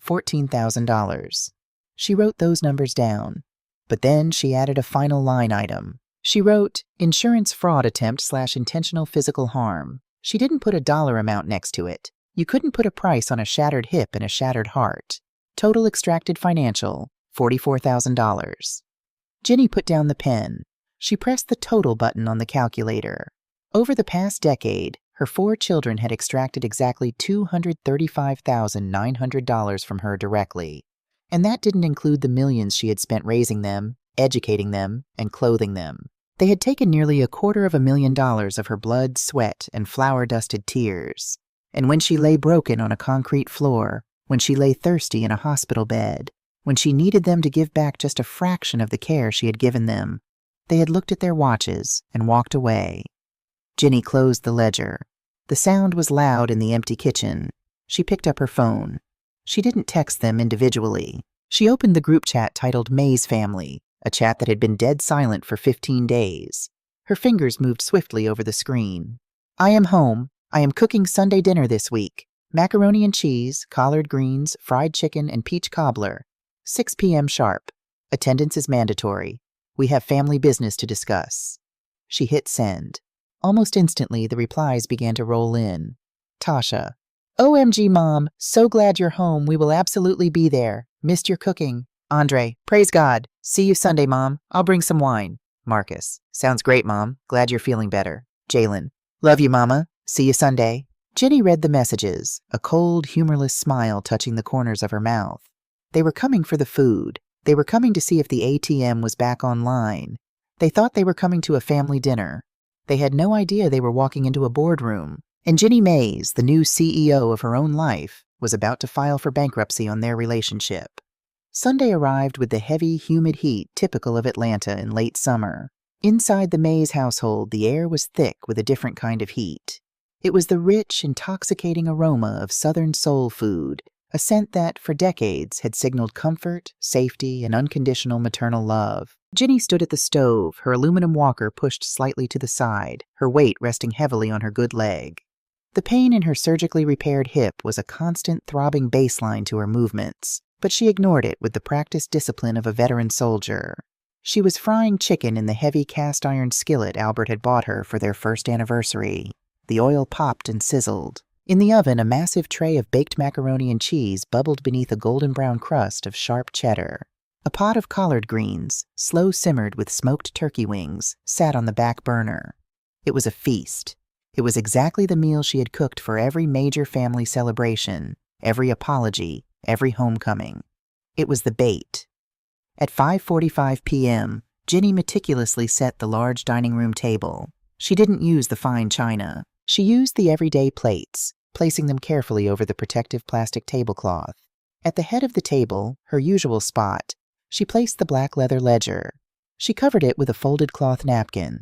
$14,000. She wrote those numbers down. But then she added a final line item. She wrote, insurance fraud attempt/intentional physical harm. She didn't put a dollar amount next to it. You couldn't put a price on a shattered hip and a shattered heart. Total extracted financial, $44,000. Ginny put down the pen. She pressed the total button on the calculator. Over the past decade, her 4 children had extracted exactly $235,900 from her directly. And that didn't include the millions she had spent raising them, educating them, and clothing them. They had taken nearly $250,000 of her blood, sweat, and flour-dusted tears. And when she lay broken on a concrete floor, when she lay thirsty in a hospital bed, when she needed them to give back just a fraction of the care she had given them, they had looked at their watches and walked away. Ginny closed the ledger. The sound was loud in the empty kitchen. She picked up her phone. She didn't text them individually. She opened the group chat titled May's Family, a chat that had been dead silent for 15 days. Her fingers moved swiftly over the screen. I am home. I am cooking Sunday dinner this week. Macaroni and cheese, collard greens, fried chicken, and peach cobbler. 6 p.m. sharp. Attendance is mandatory. We have family business to discuss. She hit send. Almost instantly, the replies began to roll in. Tasha. OMG, Mom. So glad you're home. We will absolutely be there. Missed your cooking. Andre. Praise God. See you Sunday, Mom. I'll bring some wine. Marcus. Sounds great, Mom. Glad you're feeling better. Jalen. Love you, Mama. See you Sunday. Ginny read the messages, a cold, humorless smile touching the corners of her mouth. They were coming for the food. They were coming to see if the ATM was back online. They thought they were coming to a family dinner. They had no idea they were walking into a boardroom. And Ginny Mays, the new CEO of her own life, was about to file for bankruptcy on their relationship. Sunday arrived with the heavy, humid heat typical of Atlanta in late summer. Inside the Mays household, the air was thick with a different kind of heat. It was the rich, intoxicating aroma of Southern soul food, a scent that, for decades, had signaled comfort, safety, and unconditional maternal love. Ginny stood at the stove, her aluminum walker pushed slightly to the side, her weight resting heavily on her good leg. The pain in her surgically repaired hip was a constant throbbing baseline to her movements, but she ignored it with the practiced discipline of a veteran soldier. She was frying chicken in the heavy cast-iron skillet Albert had bought her for their first anniversary. The oil popped and sizzled. In the oven, a massive tray of baked macaroni and cheese bubbled beneath a golden brown crust of sharp cheddar. A pot of collard greens, slow simmered with smoked turkey wings, sat on the back burner. It was a feast. It was exactly the meal she had cooked for every major family celebration, every apology, every homecoming. It was the bait. At 5:45 p.m., Ginny meticulously set the large dining room table. She didn't use the fine china. She used the everyday plates, placing them carefully over the protective plastic tablecloth. At the head of the table, her usual spot, she placed the black leather ledger. She covered it with a folded cloth napkin.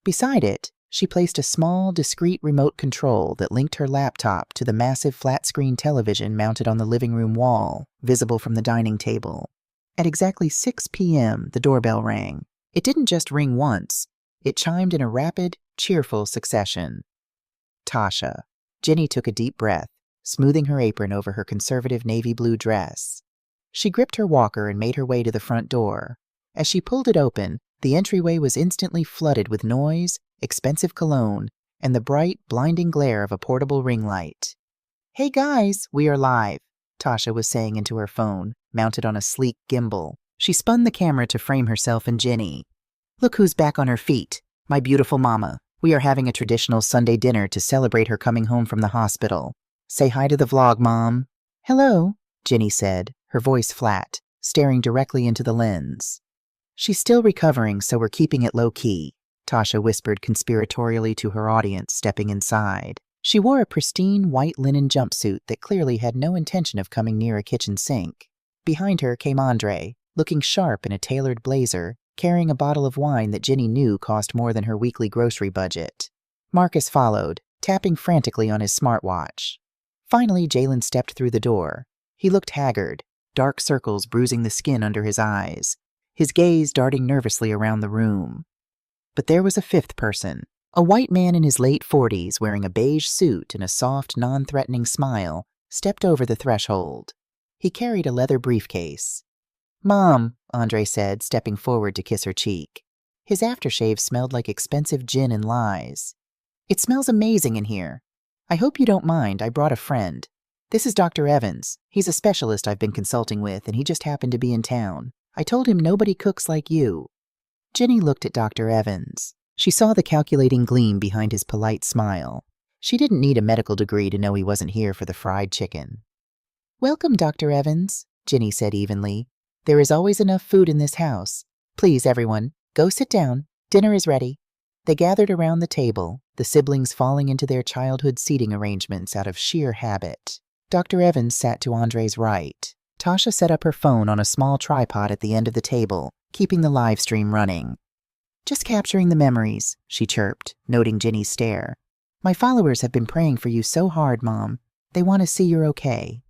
Beside it, she placed a small, discreet remote control that linked her laptop to the massive flat-screen television mounted on the living room wall, visible from the dining table. At exactly 6 p.m., the doorbell rang. It didn't just ring once. It chimed in a rapid, cheerful succession. Tasha. Jenny took a deep breath, smoothing her apron over her conservative navy blue dress. She gripped her walker and made her way to the front door. As she pulled it open, the entryway was instantly flooded with noise, expensive cologne, and the bright, blinding glare of a portable ring light. "Hey guys, we are live," Tasha was saying into her phone, mounted on a sleek gimbal. She spun the camera to frame herself and Jenny. "Look who's back on her feet, my beautiful mama. We are having a traditional Sunday dinner to celebrate her coming home from the hospital. Say hi to the vlog, Mom." "Hello," Jenny said, her voice flat, staring directly into the lens. "She's still recovering, so we're keeping it low-key," Tasha whispered conspiratorially to her audience, stepping inside. She wore a pristine white linen jumpsuit that clearly had no intention of coming near a kitchen sink. Behind her came Andre, looking sharp in a tailored blazer, carrying a bottle of wine that Jenny knew cost more than her weekly grocery budget. Marcus followed, tapping frantically on his smartwatch. Finally, Jalen stepped through the door. He looked haggard, dark circles bruising the skin under his eyes, his gaze darting nervously around the room. But there was a fifth person, a white man in his late 40s wearing a beige suit and a soft, non-threatening smile, stepped over the threshold. He carried a leather briefcase. "Mom," Andre said, stepping forward to kiss her cheek. His aftershave smelled like expensive gin and lies. "It smells amazing in here. I hope you don't mind, I brought a friend. This is Dr. Evans. He's a specialist I've been consulting with, and he just happened to be in town. I told him nobody cooks like you." Jenny looked at Dr. Evans. She saw the calculating gleam behind his polite smile. She didn't need a medical degree to know he wasn't here for the fried chicken. "Welcome, Dr. Evans," Jenny said evenly. "There is always enough food in this house. Please, everyone, go sit down. Dinner is ready." They gathered around the table, the siblings falling into their childhood seating arrangements out of sheer habit. Dr. Evans sat to Andre's right. Tasha set up her phone on a small tripod at the end of the table, keeping the live stream running. "Just capturing the memories," she chirped, noting Jenny's stare. "My followers have been praying for you so hard, Mom. They want to see you're okay."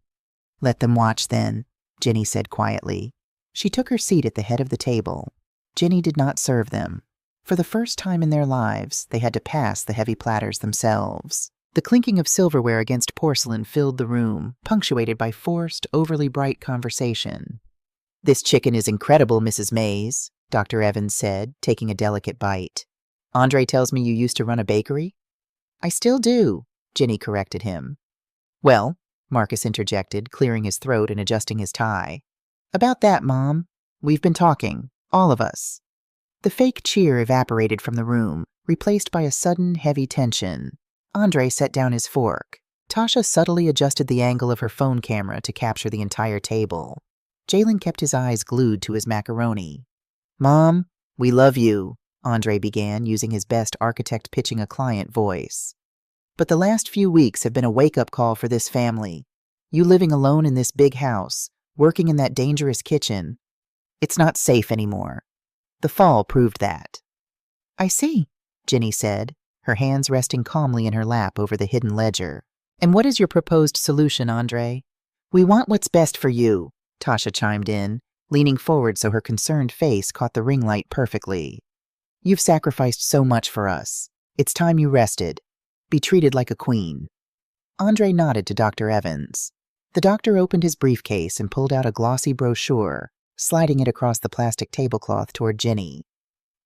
"Let them watch, then," Jenny said quietly. She took her seat at the head of the table. Jenny did not serve them. For the first time in their lives, they had to pass the heavy platters themselves. The clinking of silverware against porcelain filled the room, punctuated by forced, overly bright conversation. "This chicken is incredible, Mrs. Mays," Dr. Evans said, taking a delicate bite. "Andre tells me you used to run a bakery?" "I still do," Jenny corrected him. "Well," Marcus interjected, clearing his throat and adjusting his tie. "About that, Mom. We've been talking, all of us." The fake cheer evaporated from the room, replaced by a sudden, heavy tension. Andre set down his fork. Tasha subtly adjusted the angle of her phone camera to capture the entire table. Jalen kept his eyes glued to his macaroni. "Mom, we love you," Andre began, using his best architect pitching a client voice. "But the last few weeks have been a wake-up call for this family. You living alone in this big house, working in that dangerous kitchen. It's not safe anymore. The fall proved that." "I see," Jenny said, her hands resting calmly in her lap over the hidden ledger. "And what is your proposed solution, Andre?" "We want what's best for you," Tasha chimed in, leaning forward so her concerned face caught the ring light perfectly. "You've sacrificed so much for us. It's time you rested. Be treated like a queen." Andre nodded to Dr. Evans. The doctor opened his briefcase and pulled out a glossy brochure, sliding it across the plastic tablecloth toward Jenny.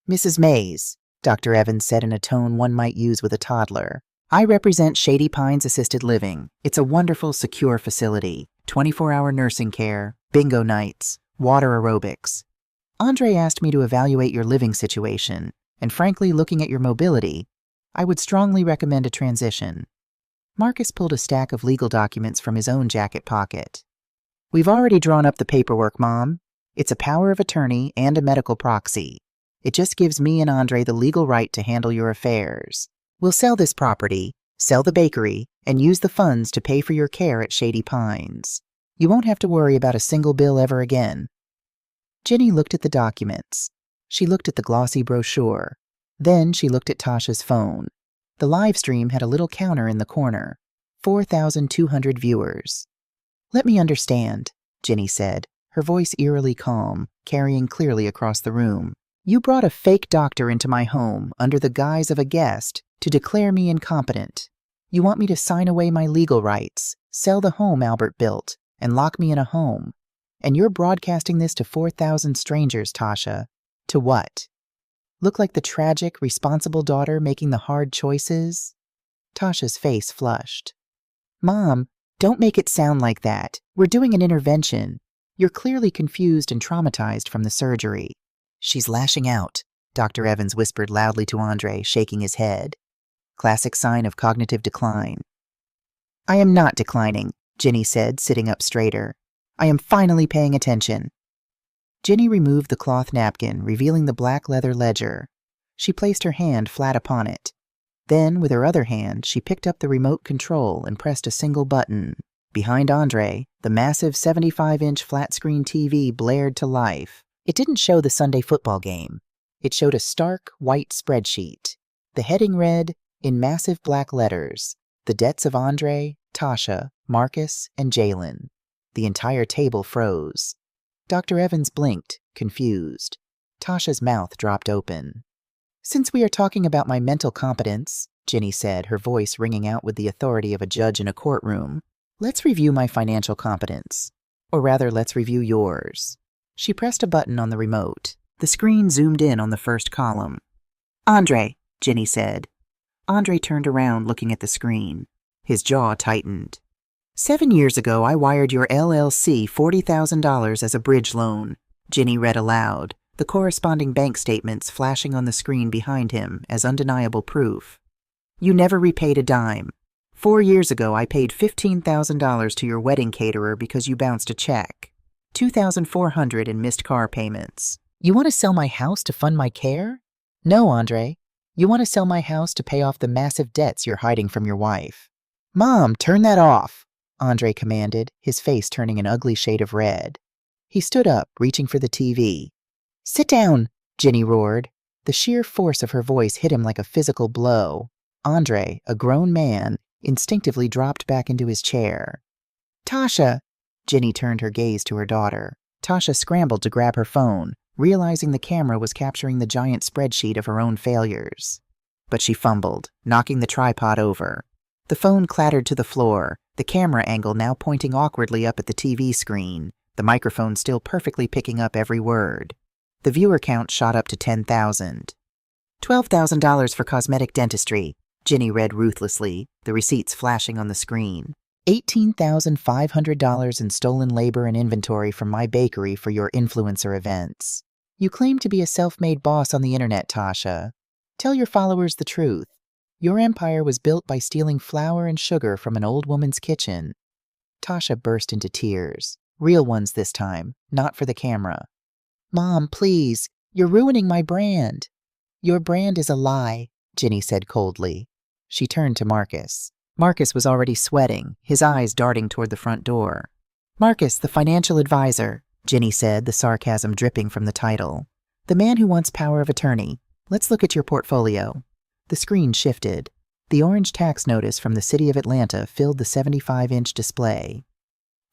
"Mrs. Mays," Dr. Evans said in a tone one might use with a toddler, "I represent Shady Pines Assisted Living. It's a wonderful, secure facility. 24-hour nursing care, bingo nights, water aerobics. Andre asked me to evaluate your living situation, and frankly, looking at your mobility, I would strongly recommend a transition." Marcus pulled a stack of legal documents from his own jacket pocket. "We've already drawn up the paperwork, Mom. It's a power of attorney and a medical proxy. It just gives me and Andre the legal right to handle your affairs. We'll sell this property, Sell the bakery and use the funds to pay for your care at Shady Pines. You won't have to worry about a single bill ever again." Ginny looked at the documents. She looked at the glossy brochure. Then she looked at Tasha's phone. The live stream had a little counter in the corner. 4,200 viewers. "Let me understand," Ginny said, her voice eerily calm, carrying clearly across the room. "You brought a fake doctor into my home under the guise of a guest to declare me incompetent. You want me to sign away my legal rights, sell the home Albert built, and lock me in a home. And you're broadcasting this to 4,000 strangers, Tasha. To what? Look like the tragic, responsible daughter making the hard choices?" Tasha's face flushed. "Mom, don't make it sound like that. We're doing an intervention. You're clearly confused and traumatized from the surgery." "She's lashing out," Dr. Evans whispered loudly to Andre, shaking his head. Classic sign of cognitive decline. "I am not declining," Ginny said, sitting up straighter. "I am finally paying attention." Ginny removed the cloth napkin, revealing the black leather ledger. She placed her hand flat upon it. Then, with her other hand, she picked up the remote control and pressed a single button. Behind Andre, the massive 75-inch flat-screen TV blared to life. It didn't show the Sunday football game. It showed a stark, white spreadsheet. The heading read, in massive black letters, the debts of Andre, Tasha, Marcus, and Jalen. The entire table froze. Dr. Evans blinked, confused. Tasha's mouth dropped open. "Since we are talking about my mental competence," Ginny said, her voice ringing out with the authority of a judge in a courtroom, "let's review my financial competence. Or rather, let's review yours." She pressed a button on the remote. The screen zoomed in on the first column. "Andre," Ginny said. Andre turned around, looking at the screen. His jaw tightened. "7 years ago, I wired your LLC $40,000 as a bridge loan," Ginny read aloud, the corresponding bank statements flashing on the screen behind him as undeniable proof. "You never repaid a dime. 4 years ago, I paid $15,000 to your wedding caterer because you bounced a check. $2,400 in missed car payments. You want to sell my house to fund my care? No, Andre. You want to sell my house to pay off the massive debts you're hiding from your wife." "Mom, turn that off," Andre commanded, his face turning an ugly shade of red. He stood up, reaching for the TV. "Sit down," Ginny roared. The sheer force of her voice hit him like a physical blow. Andre, a grown man, instinctively dropped back into his chair. "Tasha," Ginny turned her gaze to her daughter. Tasha scrambled to grab her phone, realizing the camera was capturing the giant spreadsheet of her own failures. But she fumbled, knocking the tripod over. The phone clattered to the floor, the camera angle now pointing awkwardly up at the TV screen, the microphone still perfectly picking up every word. The viewer count shot up to 10,000. $12,000 for cosmetic dentistry, Ginny read ruthlessly, the receipts flashing on the screen. $18,500 in stolen labor and inventory from my bakery for your influencer events. You claim to be a self-made boss on the internet, Tasha. Tell your followers the truth. Your empire was built by stealing flour and sugar from an old woman's kitchen." Tasha burst into tears. Real ones this time, not for the camera. "Mom, please. You're ruining my brand." "Your brand is a lie," Ginny said coldly. She turned to Marcus. Marcus was already sweating, his eyes darting toward the front door. "Marcus, the financial advisor," Ginny said, the sarcasm dripping from the title. "The man who wants power of attorney. Let's look at your portfolio." The screen shifted. The orange tax notice from the city of Atlanta filled the 75-inch display.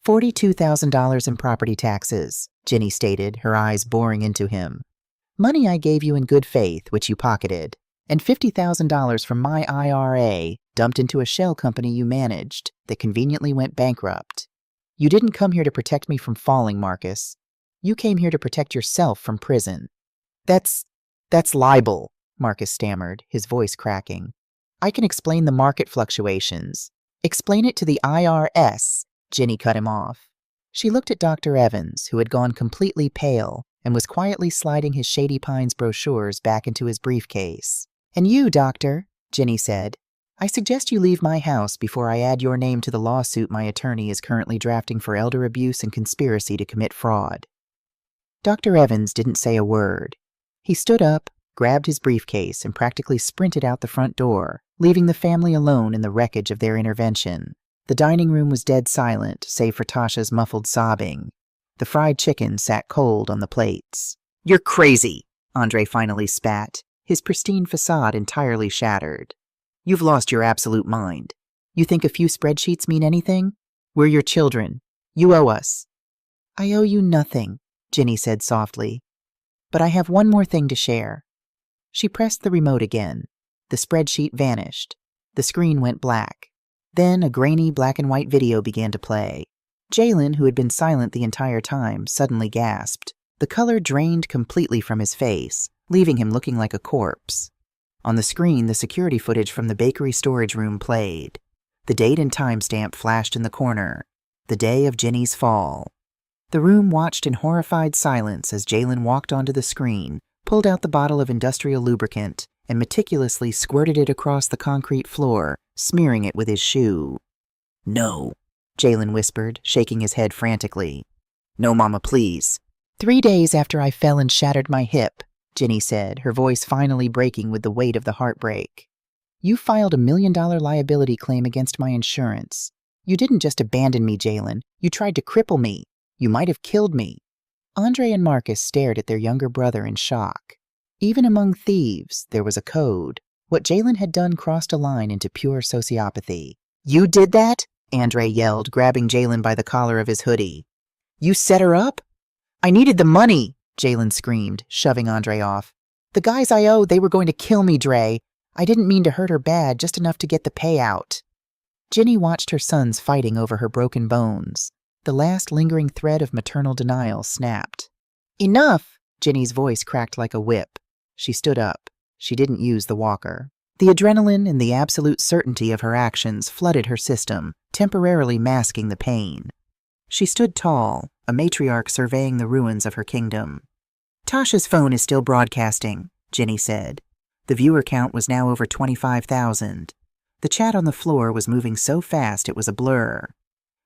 $42,000 in property taxes, Ginny stated, her eyes boring into him. "Money I gave you in good faith, which you pocketed, and $50,000 from my IRA dumped into a shell company you managed that conveniently went bankrupt. You didn't come here to protect me from falling, Marcus. You came here to protect yourself from prison." That's libel," Marcus stammered, his voice cracking. "I can explain the market fluctuations. Explain it to the IRS, Ginny cut him off. She looked at Dr. Evans, who had gone completely pale and was quietly sliding his Shady Pines brochures back into his briefcase. "And you, Doctor," Ginny said, "I suggest you leave my house before I add your name to the lawsuit my attorney is currently drafting for elder abuse and conspiracy to commit fraud." Dr. Evans didn't say a word. He stood up, grabbed his briefcase, and practically sprinted out the front door, leaving the family alone in the wreckage of their intervention. The dining room was dead silent, save for Tasha's muffled sobbing. The fried chicken sat cold on the plates. "You're crazy," Andre finally spat, his pristine facade entirely shattered. "You've lost your absolute mind. You think a few spreadsheets mean anything? We're your children. You owe us." "I owe you nothing," Ginny said softly. "But I have one more thing to share." She pressed the remote again. The spreadsheet vanished. The screen went black. Then a grainy black and white video began to play. Jalen, who had been silent the entire time, suddenly gasped. The color drained completely from his face, leaving him looking like a corpse. On the screen, the security footage from the bakery storage room played. The date and timestamp flashed in the corner. The day of Ginny's fall. The room watched in horrified silence as Jalen walked onto the screen, pulled out the bottle of industrial lubricant, and meticulously squirted it across the concrete floor, smearing it with his shoe. "No," Jalen whispered, shaking his head frantically. "No, Mama, please." "3 days after I fell and shattered my hip," Ginny said, her voice finally breaking with the weight of the heartbreak. "You filed a $1 million liability claim against my insurance. You didn't just abandon me, Jalen. You tried to cripple me. You might have killed me." Andre and Marcus stared at their younger brother in shock. Even among thieves, there was a code. What Jalen had done crossed a line into pure sociopathy. "You did that?" Andre yelled, grabbing Jalen by the collar of his hoodie. "You set her up?" "I needed the money," Jalen screamed, shoving Andre off. "The guys I owe, they were going to kill me, Dre. I didn't mean to hurt her bad, just enough to get the payout." Ginny watched her sons fighting over her broken bones. The last lingering thread of maternal denial snapped. "Enough!" Ginny's voice cracked like a whip. She stood up. She didn't use the walker. The adrenaline and the absolute certainty of her actions flooded her system, temporarily masking the pain. She stood tall, a matriarch surveying the ruins of her kingdom. "Tasha's phone is still broadcasting," Ginny said. The viewer count was now over 25,000. The chat on the floor was moving so fast it was a blur.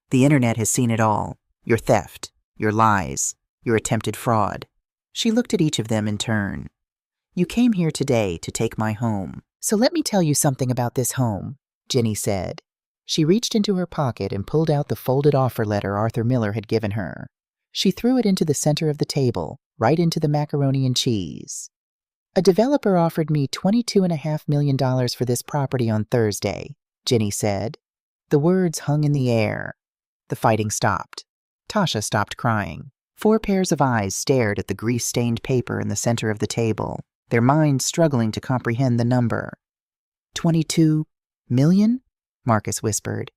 "The internet has seen it all. Your theft, your lies, your attempted fraud." She looked at each of them in turn. "You came here today to take my home. So let me tell you something about this home," Ginny said. She reached into her pocket and pulled out the folded offer letter Arthur Miller had given her. She threw it into the center of the table, right into the macaroni and cheese. "A developer offered me $22.5 million for this property on Thursday," Ginny said. The words hung in the air. The fighting stopped. Tasha stopped crying. 4 pairs of eyes stared at the grease-stained paper in the center of the table, their minds struggling to comprehend the number. $22 million? Marcus whispered.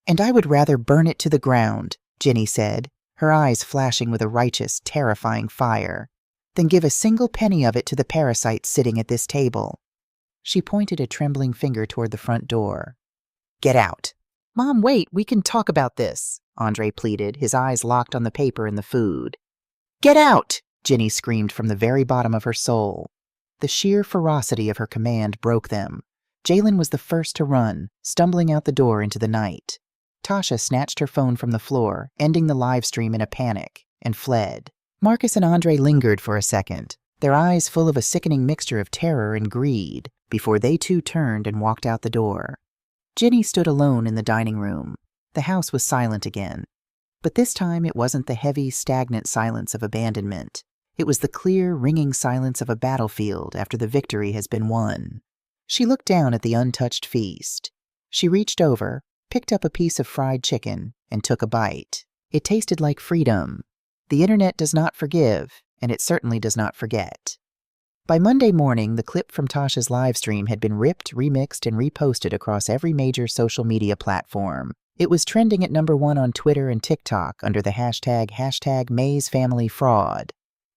"And I would rather burn it to the ground," Ginny said, her eyes flashing with a righteous, terrifying fire, "than give a single penny of it to the parasites sitting at this table." She pointed a trembling finger toward the front door. "Get out." "Mom, wait, we can talk about this," Andre pleaded, his eyes locked on the paper and the food. "Get out!" Ginny screamed from the very bottom of her soul. The sheer ferocity of her command broke them. Jalen was the first to run, stumbling out the door into the night. Tasha snatched her phone from the floor, ending the live stream in a panic, and fled. Marcus and Andre lingered for a second, their eyes full of a sickening mixture of terror and greed, before they too turned and walked out the door. Ginny stood alone in the dining room. The house was silent again. But this time it wasn't the heavy, stagnant silence of abandonment. It was the clear, ringing silence of a battlefield after the victory has been won. She looked down at the untouched feast. She reached over, picked up a piece of fried chicken, and took a bite. It tasted like freedom. The internet does not forgive, and it certainly does not forget. By Monday morning, the clip from Tasha's livestream had been ripped, remixed, and reposted across every major social media platform. It was trending at #1 on Twitter and TikTok under the hashtag Mays Family Fraud.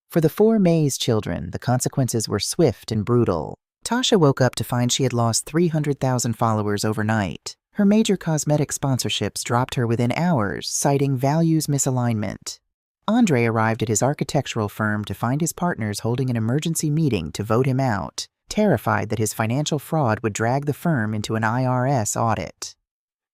For the 4 Mays children, the consequences were swift and brutal. Tasha woke up to find she had lost 300,000 followers overnight. Her major cosmetic sponsorships dropped her within hours, citing values misalignment. Andre arrived at his architectural firm to find his partners holding an emergency meeting to vote him out, terrified that his financial fraud would drag the firm into an IRS audit.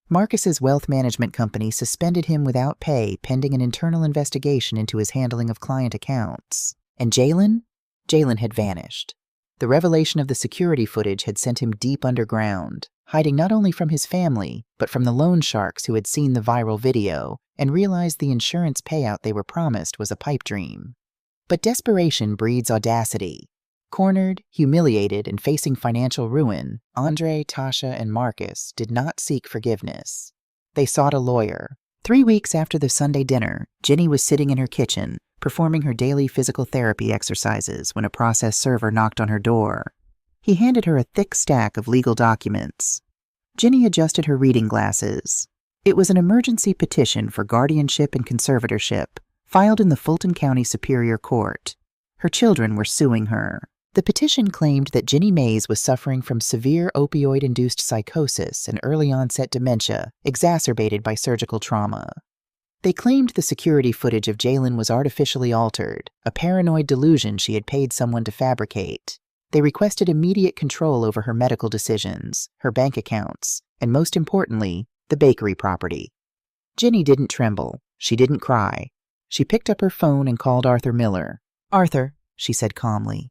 Marcus's wealth management company suspended him without pay pending an internal investigation into his handling of client accounts. And Jalen? Jalen had vanished. The revelation of the security footage had sent him deep underground, hiding not only from his family, but from the loan sharks who had seen the viral video and realized the insurance payout they were promised was a pipe dream. But desperation breeds audacity. Cornered, humiliated, and facing financial ruin, Andre, Tasha, and Marcus did not seek forgiveness. They sought a lawyer. 3 weeks after the Sunday dinner, Ginny was sitting in her kitchen, performing her daily physical therapy exercises when a process server knocked on her door. He handed her a thick stack of legal documents. Ginny adjusted her reading glasses. It was an emergency petition for guardianship and conservatorship, filed in the Fulton County Superior Court. Her children were suing her. The petition claimed that Ginny Mays was suffering from severe opioid-induced psychosis and early-onset dementia, exacerbated by surgical trauma. They claimed the security footage of Jalen was artificially altered, a paranoid delusion she had paid someone to fabricate. They requested immediate control over her medical decisions, her bank accounts, and most importantly, the bakery property. Ginny didn't tremble. She didn't cry. She picked up her phone and called Arthur Miller. "Arthur," she said calmly.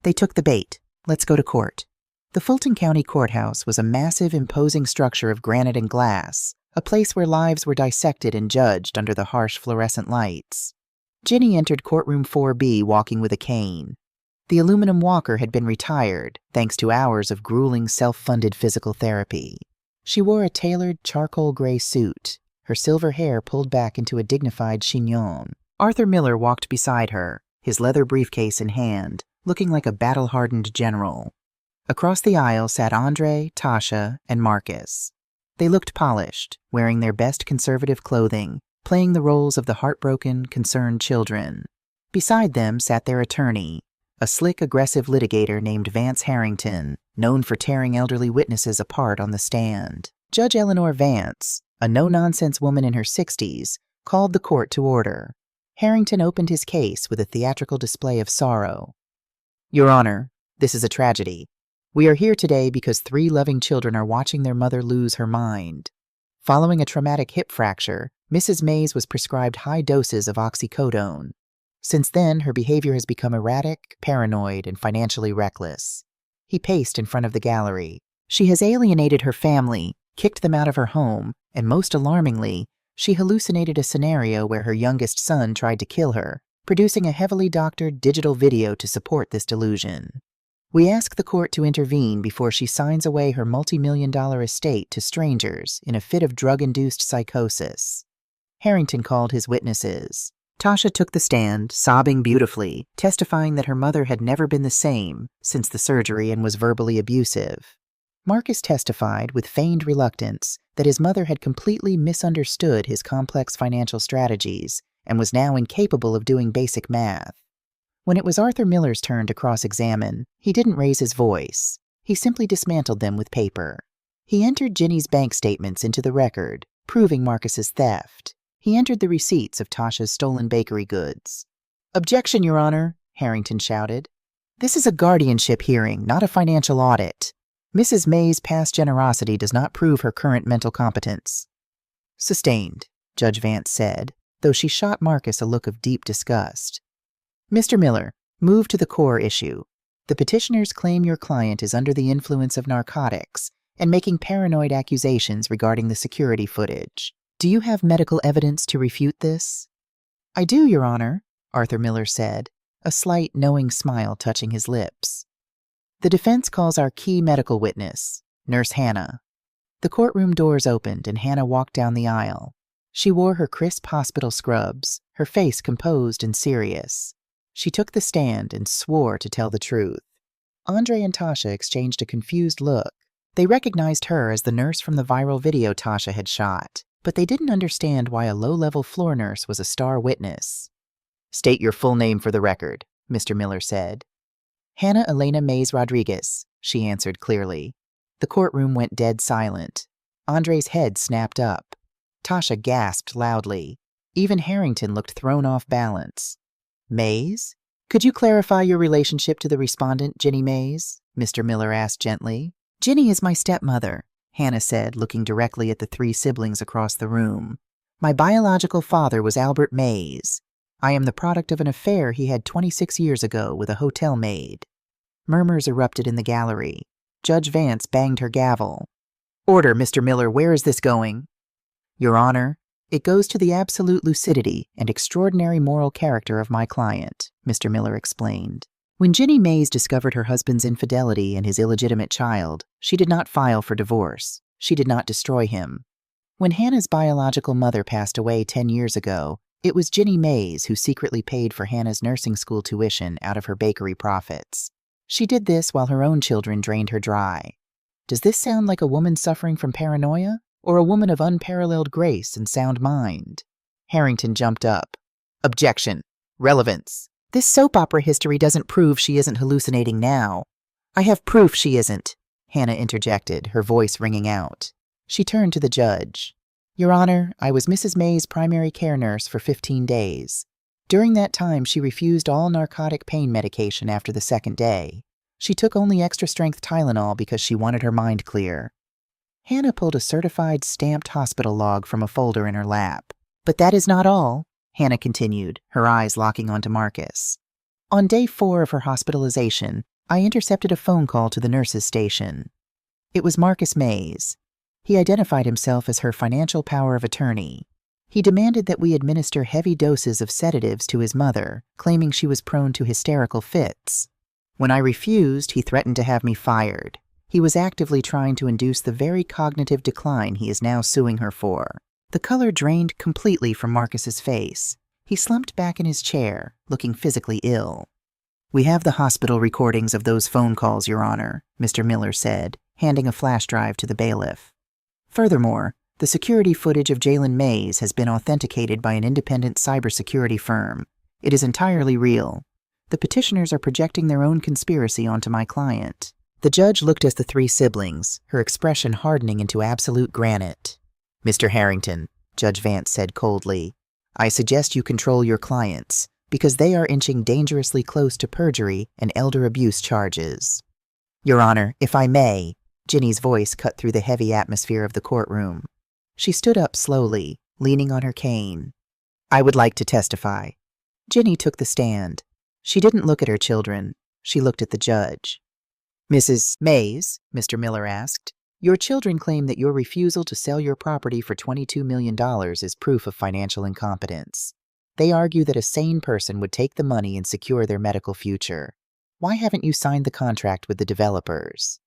"They took the bait. Let's go to court." The Fulton County Courthouse was a massive, imposing structure of granite and glass, a place where lives were dissected and judged under the harsh fluorescent lights. Ginny entered courtroom 4B walking with a cane. The aluminum walker had been retired, thanks to hours of grueling self-funded physical therapy. She wore a tailored charcoal gray suit, her silver hair pulled back into a dignified chignon. Arthur Miller walked beside her, his leather briefcase in hand, looking like a battle-hardened general. Across the aisle sat Andre, Tasha, and Marcus. They looked polished, wearing their best conservative clothing, playing the roles of the heartbroken, concerned children. Beside them sat their attorney, a slick, aggressive litigator named Vance Harrington, known for tearing elderly witnesses apart on the stand. Judge Eleanor Vance, a no-nonsense woman in her 60s, called the court to order. Harrington opened his case with a theatrical display of sorrow. "Your Honor, this is a tragedy. We are here today because 3 loving children are watching their mother lose her mind. Following a traumatic hip fracture, Mrs. Mays was prescribed high doses of oxycodone. Since then, her behavior has become erratic, paranoid, and financially reckless." He paced in front of the gallery. "She has alienated her family, kicked them out of her home, and most alarmingly, she hallucinated a scenario where her youngest son tried to kill her, producing a heavily doctored digital video to support this delusion. We ask the court to intervene before she signs away her multi-million-dollar estate to strangers in a fit of drug-induced psychosis." Harrington called his witnesses. Tasha took the stand, sobbing beautifully, testifying that her mother had never been the same since the surgery and was verbally abusive. Marcus testified with feigned reluctance that his mother had completely misunderstood his complex financial strategies and was now incapable of doing basic math. When it was Arthur Miller's turn to cross-examine, he didn't raise his voice. He simply dismantled them with paper. He entered Ginny's bank statements into the record, proving Marcus's theft. He entered the receipts of Tasha's stolen bakery goods. "Objection, Your Honor," Harrington shouted. "This is a guardianship hearing, not a financial audit. Mrs. May's past generosity does not prove her current mental competence." "Sustained," Judge Vance said, though she shot Marcus a look of deep disgust. "Mr. Miller, move to the core issue. The petitioners claim your client is under the influence of narcotics and making paranoid accusations regarding the security footage. Do you have medical evidence to refute this?" "I do, Your Honor," Arthur Miller said, a slight, knowing smile touching his lips. "The defense calls our key medical witness, Nurse Hannah." The courtroom doors opened and Hannah walked down the aisle. She wore her crisp hospital scrubs, her face composed and serious. She took the stand and swore to tell the truth. Andre and Tasha exchanged a confused look. They recognized her as the nurse from the viral video Tasha had shot, but they didn't understand why a low-level floor nurse was a star witness. "State your full name for the record," Mr. Miller said. "Hannah Elena Mays Rodriguez," she answered clearly. The courtroom went dead silent. Andre's head snapped up. Tasha gasped loudly. Even Harrington looked thrown off balance. "Mays? Could you clarify your relationship to the respondent, Ginny Mays?" Mr. Miller asked gently. "Ginny is my stepmother," Hannah said, looking directly at the 3 siblings across the room. "My biological father was Albert Mays. I am the product of an affair he had 26 years ago with a hotel maid." Murmurs erupted in the gallery. Judge Vance banged her gavel. "Order, Mr. Miller, where is this going?" "Your Honor, it goes to the absolute lucidity and extraordinary moral character of my client," Mr. Miller explained. When Ginny Mays discovered her husband's infidelity and his illegitimate child, she did not file for divorce. She did not destroy him. When Hannah's biological mother passed away 10 years ago, it was Ginny Mays who secretly paid for Hannah's nursing school tuition out of her bakery profits. She did this while her own children drained her dry. Does this sound like a woman suffering from paranoia, or a woman of unparalleled grace and sound mind? Harrington jumped up. "Objection. Relevance. This soap opera history doesn't prove she isn't hallucinating now." "I have proof she isn't," Hannah interjected, her voice ringing out. She turned to the judge. "Your Honor, I was Mrs. May's primary care nurse for 15 days. During that time, she refused all narcotic pain medication after the second day. She took only extra-strength Tylenol because she wanted her mind clear." Hannah pulled a certified, stamped hospital log from a folder in her lap. "But that is not all," Hannah continued, her eyes locking onto Marcus. "On day 4 of her hospitalization, I intercepted a phone call to the nurse's station. It was Marcus Mays. He identified himself as her financial power of attorney. He demanded that we administer heavy doses of sedatives to his mother, claiming she was prone to hysterical fits. When I refused, he threatened to have me fired. He was actively trying to induce the very cognitive decline he is now suing her for." The color drained completely from Marcus's face. He slumped back in his chair, looking physically ill. "We have the hospital recordings of those phone calls, Your Honor," Mr. Miller said, handing a flash drive to the bailiff. "Furthermore, the security footage of Jalen Mays has been authenticated by an independent cybersecurity firm. It is entirely real. The petitioners are projecting their own conspiracy onto my client." The judge looked at the 3 siblings, her expression hardening into absolute granite. "Mr. Harrington," Judge Vance said coldly, "I suggest you control your clients, because they are inching dangerously close to perjury and elder abuse charges." "Your Honor, if I may," Ginny's voice cut through the heavy atmosphere of the courtroom. She stood up slowly, leaning on her cane. "I would like to testify." Ginny took the stand. She didn't look at her children. She looked at the judge. "Mrs. Mays," Mr. Miller asked, "your children claim that your refusal to sell your property for $22 million is proof of financial incompetence. They argue that a sane person would take the money and secure their medical future. Why haven't you signed the contract with the developers?"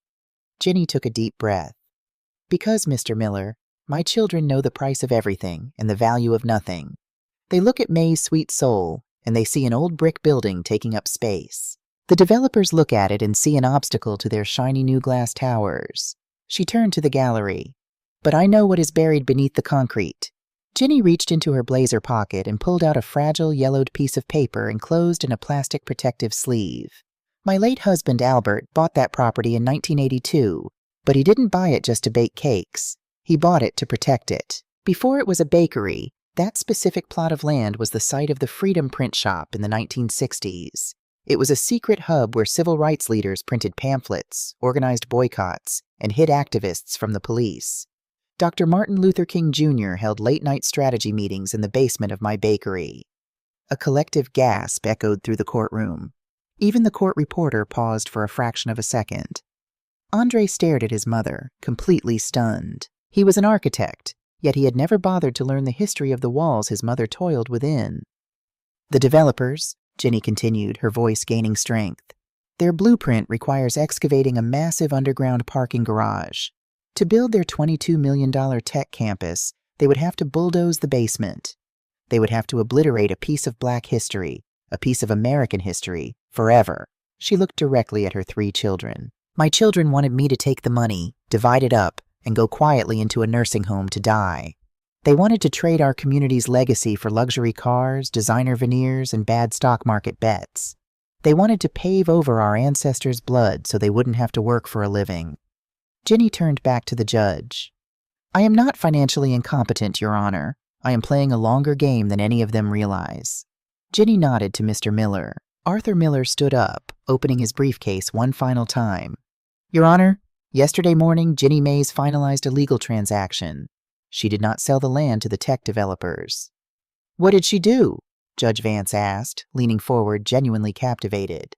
Ginny took a deep breath. "Because, Mr. Miller, my children know the price of everything and the value of nothing. They look at May's sweet soul, and they see an old brick building taking up space. The developers look at it and see an obstacle to their shiny new glass towers." She turned to the gallery. "But I know what is buried beneath the concrete." Ginny reached into her blazer pocket and pulled out a fragile, yellowed piece of paper enclosed in a plastic protective sleeve. "My late husband, Albert, bought that property in 1982, but he didn't buy it just to bake cakes. He bought it to protect it. Before it was a bakery, that specific plot of land was the site of the Freedom Print Shop in the 1960s. It was a secret hub where civil rights leaders printed pamphlets, organized boycotts, and hid activists from the police. Dr. Martin Luther King Jr. held late-night strategy meetings in the basement of my bakery." A collective gasp echoed through the courtroom. Even the court reporter paused for a fraction of a second. Andre stared at his mother, completely stunned. He was an architect, yet he had never bothered to learn the history of the walls his mother toiled within. "The developers," Ginny continued, her voice gaining strength, "their blueprint requires excavating a massive underground parking garage. To build their $22 million tech campus, they would have to bulldoze the basement. They would have to obliterate a piece of Black history, a piece of American history, forever." She looked directly at her 3 children. "My children wanted me to take the money, divide it up, and go quietly into a nursing home to die. They wanted to trade our community's legacy for luxury cars, designer veneers, and bad stock market bets. They wanted to pave over our ancestors' blood so they wouldn't have to work for a living." Ginny turned back to the judge. "I am not financially incompetent, Your Honor. I am playing a longer game than any of them realize." Ginny nodded to Mr. Miller. Arthur Miller stood up, opening his briefcase one final time. "Your Honor, yesterday morning, Ginny Mays finalized a legal transaction. She did not sell the land to the tech developers." "What did she do?" Judge Vance asked, leaning forward, genuinely captivated.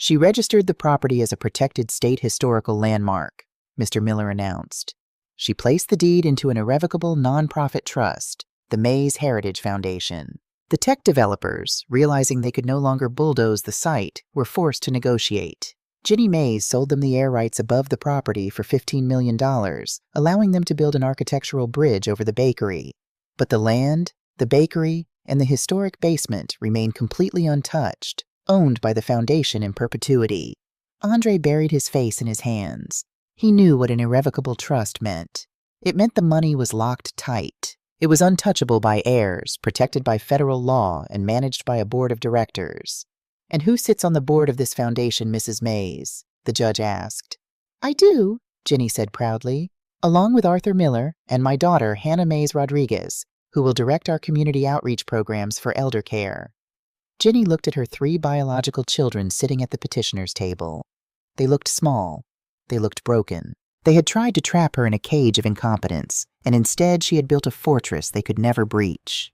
She registered the property as a protected state historical landmark, Mr. Miller announced. She placed the deed into an irrevocable nonprofit trust, the Mays Heritage Foundation. The tech developers, realizing they could no longer bulldoze the site, were forced to negotiate. Ginny Mays sold them the air rights above the property for $15 million, allowing them to build an architectural bridge over the bakery. But the land, the bakery, and the historic basement remained completely untouched, owned by the foundation in perpetuity. Andre buried his face in his hands. He knew what an irrevocable trust meant. It meant the money was locked tight. It was untouchable by heirs, protected by federal law, and managed by a board of directors. "And who sits on the board of this foundation, Mrs. Mays?" the judge asked. "I do," Ginny said proudly, "along with Arthur Miller and my daughter, Hannah Mays Rodriguez, who will direct our community outreach programs for elder care." Ginny looked at her 3 biological children sitting at the petitioner's table. They looked small. They looked broken. They had tried to trap her in a cage of incompetence, and instead she had built a fortress they could never breach.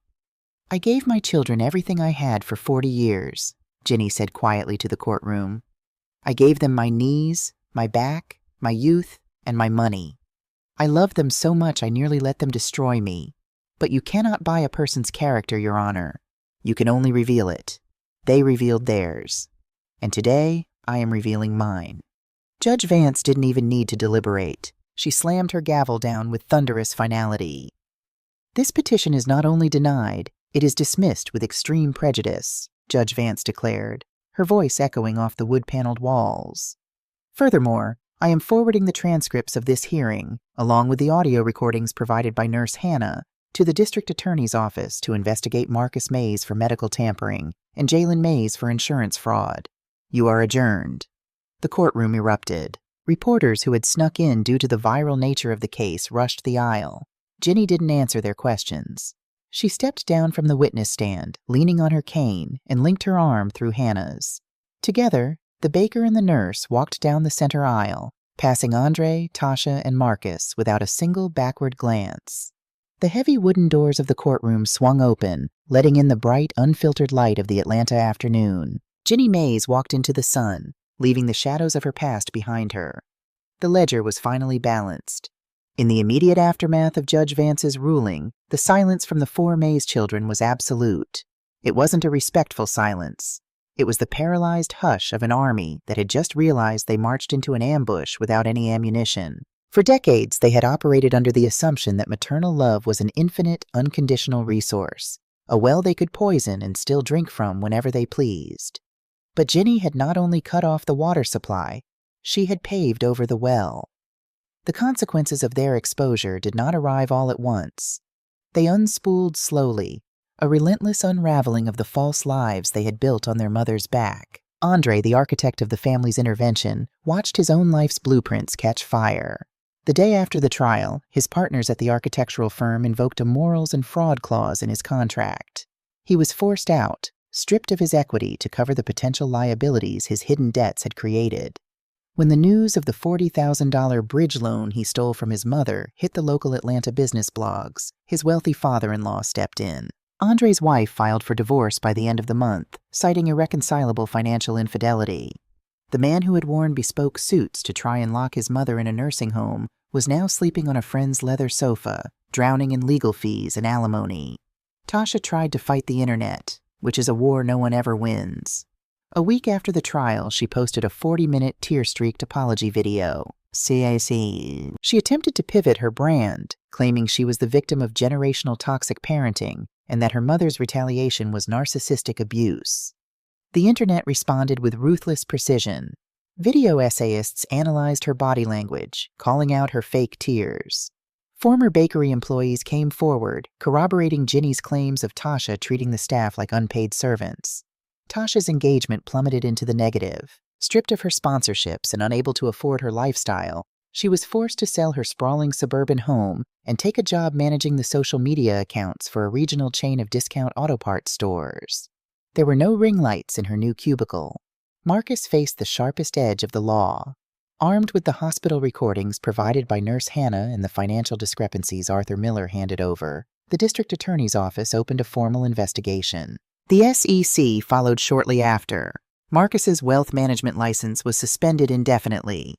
"I gave my children everything I had for 40 years, Ginny said quietly to the courtroom. "I gave them my knees, my back, my youth, and my money. I loved them so much I nearly let them destroy me. But you cannot buy a person's character, Your Honor. You can only reveal it. They revealed theirs. And today, I am revealing mine." Judge Vance didn't even need to deliberate. She slammed her gavel down with thunderous finality. "This petition is not only denied, it is dismissed with extreme prejudice," Judge Vance declared, her voice echoing off the wood-paneled walls. "Furthermore, I am forwarding the transcripts of this hearing, along with the audio recordings provided by Nurse Hannah, to the district attorney's office to investigate Marcus Mays for medical tampering and Jalen Mays for insurance fraud. You are adjourned." The courtroom erupted. Reporters who had snuck in due to the viral nature of the case rushed the aisle. Ginny didn't answer their questions. She stepped down from the witness stand, leaning on her cane, and linked her arm through Hannah's. Together, the baker and the nurse walked down the center aisle, passing Andre, Tasha, and Marcus without a single backward glance. The heavy wooden doors of the courtroom swung open, letting in the bright, unfiltered light of the Atlanta afternoon. Ginny Mays walked into the sun, leaving the shadows of her past behind her. The ledger was finally balanced. In the immediate aftermath of Judge Vance's ruling, the silence from the 4 Mays children was absolute. It wasn't a respectful silence. It was the paralyzed hush of an army that had just realized they marched into an ambush without any ammunition. For decades, they had operated under the assumption that maternal love was an infinite, unconditional resource, a well they could poison and still drink from whenever they pleased. But Ginny had not only cut off the water supply, she had paved over the well. The consequences of their exposure did not arrive all at once. They unspooled slowly, a relentless unraveling of the false lives they had built on their mother's back. Andre, the architect of the family's intervention, watched his own life's blueprints catch fire. The day after the trial, his partners at the architectural firm invoked a morals and fraud clause in his contract. He was forced out, stripped of his equity to cover the potential liabilities his hidden debts had created. When the news of the $40,000 bridge loan he stole from his mother hit the local Atlanta business blogs, his wealthy father-in-law stepped in. Andre's wife filed for divorce by the end of the month, citing irreconcilable financial infidelity. The man who had worn bespoke suits to try and lock his mother in a nursing home was now sleeping on a friend's leather sofa, drowning in legal fees and alimony. Tasha tried to fight the internet, which is a war no one ever wins. A week after the trial, she posted a 40-minute tear-streaked apology video. CAC. She attempted to pivot her brand, claiming she was the victim of generational toxic parenting and that her mother's retaliation was narcissistic abuse. The internet responded with ruthless precision. Video essayists analyzed her body language, calling out her fake tears. Former bakery employees came forward, corroborating Ginny's claims of Tasha treating the staff like unpaid servants. Tasha's engagement plummeted into the negative. Stripped of her sponsorships and unable to afford her lifestyle, she was forced to sell her sprawling suburban home and take a job managing the social media accounts for a regional chain of discount auto parts stores. There were no ring lights in her new cubicle. Marcus faced the sharpest edge of the law. Armed with the hospital recordings provided by Nurse Hannah and the financial discrepancies Arthur Miller handed over, the district attorney's office opened a formal investigation. The SEC followed shortly after. Marcus's wealth management license was suspended indefinitely.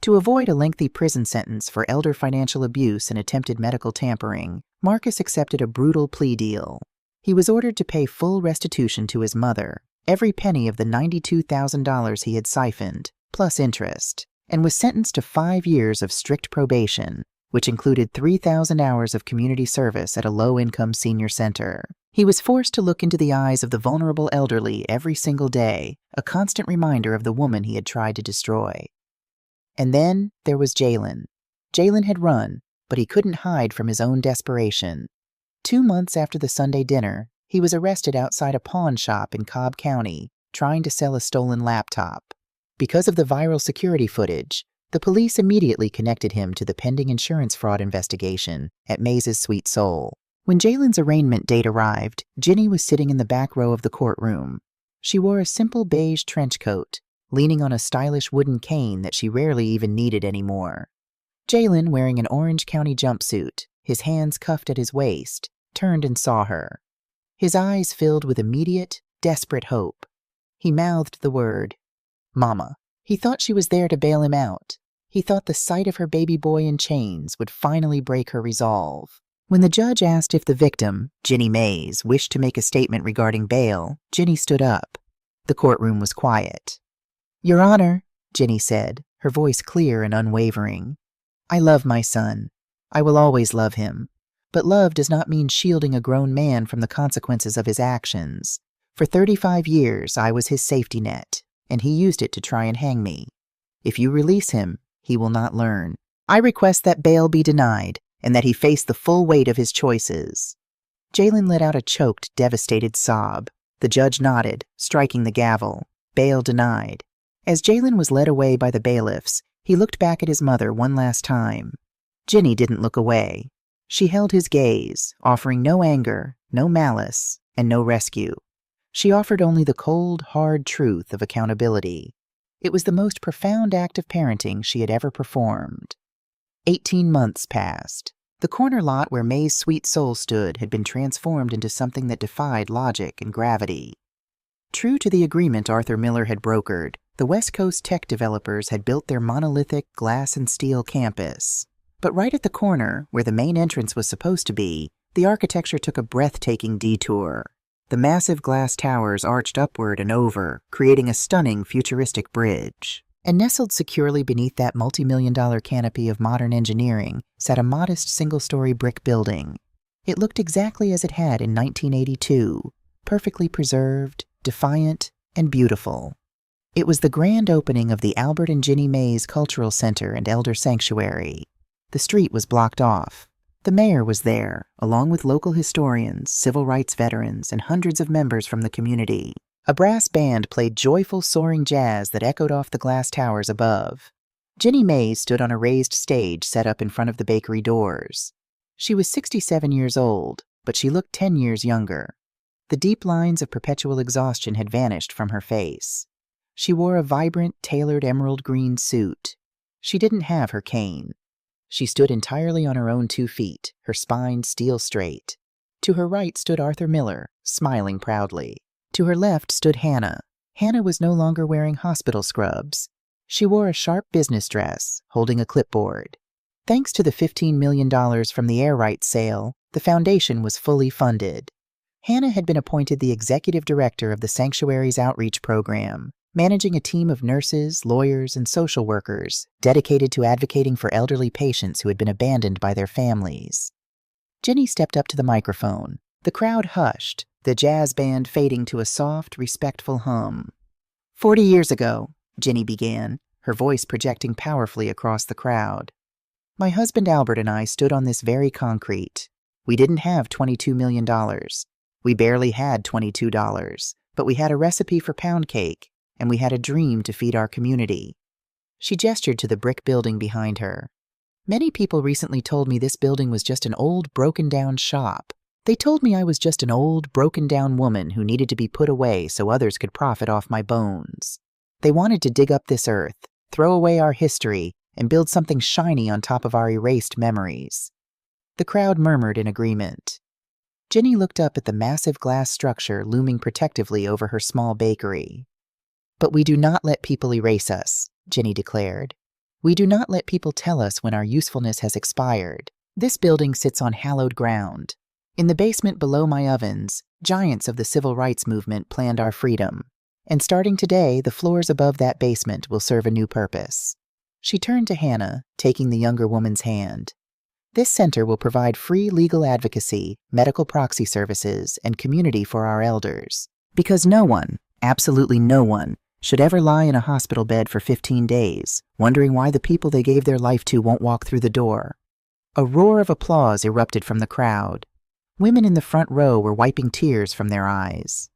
To avoid a lengthy prison sentence for elder financial abuse and attempted medical tampering, Marcus accepted a brutal plea deal. He was ordered to pay full restitution to his mother, every penny of the $92,000 he had siphoned, plus interest, and was sentenced to 5 years of strict probation, which included 3,000 hours of community service at a low-income senior center. He was forced to look into the eyes of the vulnerable elderly every single day, a constant reminder of the woman he had tried to destroy. And then there was Jalen. Jalen had run, but he couldn't hide from his own desperation. 2 months after the Sunday dinner, he was arrested outside a pawn shop in Cobb County, trying to sell a stolen laptop. Because of the viral security footage, the police immediately connected him to the pending insurance fraud investigation at Maze's Sweet Soul. When Jalen's arraignment date arrived, Ginny was sitting in the back row of the courtroom. She wore a simple beige trench coat, leaning on a stylish wooden cane that she rarely even needed anymore. Jalen, wearing an Orange County jumpsuit, his hands cuffed at his waist, turned and saw her. His eyes filled with immediate, desperate hope. He mouthed the word, "Mama." He thought she was there to bail him out. He thought the sight of her baby boy in chains would finally break her resolve. When the judge asked if the victim, Ginny Maze, wished to make a statement regarding bail, Ginny stood up. The courtroom was quiet. "Your Honor," Ginny said, her voice clear and unwavering, "I love my son. I will always love him. But love does not mean shielding a grown man from the consequences of his actions. For 35 years, I was his safety net, and he used it to try and hang me. If you release him, he will not learn. I request that bail be denied, and that he face the full weight of his choices." Jalen let out a choked, devastated sob. The judge nodded, striking the gavel. Bail denied. As Jalen was led away by the bailiffs, he looked back at his mother one last time. Ginny didn't look away. She held his gaze, offering no anger, no malice, and no rescue. She offered only the cold, hard truth of accountability. It was the most profound act of parenting she had ever performed. 18 months passed. The corner lot where May's Sweet Soul stood had been transformed into something that defied logic and gravity. True to the agreement Arthur Miller had brokered, the West Coast tech developers had built their monolithic glass and steel campus. But right at the corner, where the main entrance was supposed to be, the architecture took a breathtaking detour. The massive glass towers arched upward and over, creating a stunning futuristic bridge. And nestled securely beneath that multi-million-dollar canopy of modern engineering sat a modest single-story brick building. It looked exactly as it had in 1982, perfectly preserved, defiant, and beautiful. It was the grand opening of the Albert and Ginny Maze Cultural Center and Elder Sanctuary. The street was blocked off. The mayor was there, along with local historians, civil rights veterans, and hundreds of members from the community. A brass band played joyful, soaring jazz that echoed off the glass towers above. Ginny Maze stood on a raised stage set up in front of the bakery doors. She was 67 years old, but she looked 10 years younger. The deep lines of perpetual exhaustion had vanished from her face. She wore a vibrant, tailored emerald green suit. She didn't have her cane. She stood entirely on her own 2 feet, her spine steel straight. To her right stood Arthur Miller, smiling proudly. To her left stood Hannah. Hannah was no longer wearing hospital scrubs. She wore a sharp business dress, holding a clipboard. Thanks to the $15 million from the air rights sale, the foundation was fully funded. Hannah had been appointed the executive director of the Sanctuary's outreach program, managing a team of nurses, lawyers, and social workers dedicated to advocating for elderly patients who had been abandoned by their families. Ginny stepped up to the microphone. The crowd hushed, the jazz band fading to a soft, respectful hum. 40 years ago, Ginny began, her voice projecting powerfully across the crowd. My husband Albert and I stood on this very concrete. We didn't have $22 million. We barely had $22, but we had a recipe for pound cake, and we had a dream to feed our community. She gestured to the brick building behind her. Many people recently told me this building was just an old, broken-down shop. They told me I was just an old, broken-down woman who needed to be put away so others could profit off my bones. They wanted to dig up this earth, throw away our history, and build something shiny on top of our erased memories. The crowd murmured in agreement. Ginny looked up at the massive glass structure looming protectively over her small bakery. But we do not let people erase us, Jenny declared. We do not let people tell us when our usefulness has expired. This building sits on hallowed ground. In the basement below my ovens, giants of the civil rights movement planned our freedom. And starting today, the floors above that basement will serve a new purpose. She turned to Hannah, taking the younger woman's hand. This center will provide free legal advocacy, medical proxy services, and community for our elders. Because no one, absolutely no one, should ever lie in a hospital bed for 15 days, wondering why the people they gave their life to won't walk through the door. A roar of applause erupted from the crowd. Women in the front row were wiping tears from their eyes.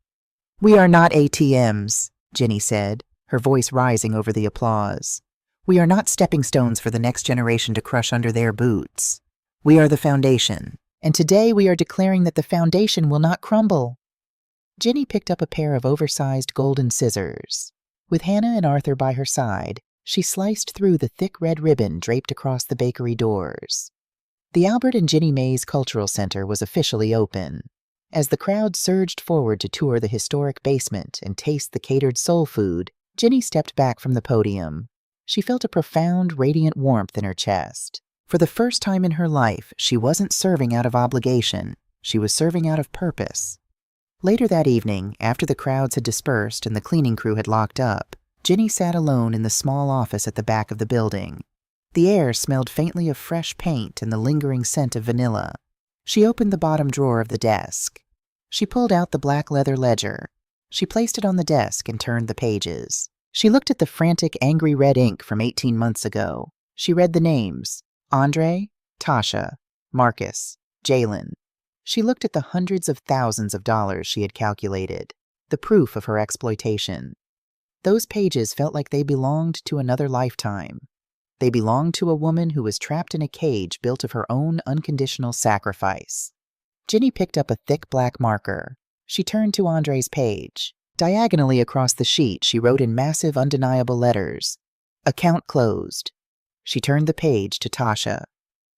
"We are not ATMs," Jenny said, her voice rising over the applause. "We are not stepping stones for the next generation to crush under their boots. We are the foundation, and today we are declaring that the foundation will not crumble." Jenny picked up a pair of oversized golden scissors. With Hannah and Arthur by her side, she sliced through the thick red ribbon draped across the bakery doors. The Albert and Ginny Mays Cultural Center was officially open. As the crowd surged forward to tour the historic basement and taste the catered soul food, Ginny stepped back from the podium. She felt a profound, radiant warmth in her chest. For the first time in her life, she wasn't serving out of obligation. She was serving out of purpose. Later that evening, after the crowds had dispersed and the cleaning crew had locked up, Ginny sat alone in the small office at the back of the building. The air smelled faintly of fresh paint and the lingering scent of vanilla. She opened the bottom drawer of the desk. She pulled out the black leather ledger. She placed it on the desk and turned the pages. She looked at the frantic, angry red ink from 18 months ago. She read the names: Andre, Tasha, Marcus, Jalen. She looked at the hundreds of thousands of dollars she had calculated, the proof of her exploitation. Those pages felt like they belonged to another lifetime. They belonged to a woman who was trapped in a cage built of her own unconditional sacrifice. Ginny picked up a thick black marker. She turned to Andre's page. Diagonally across the sheet, she wrote in massive, undeniable letters, "Account closed." She turned the page to Tasha.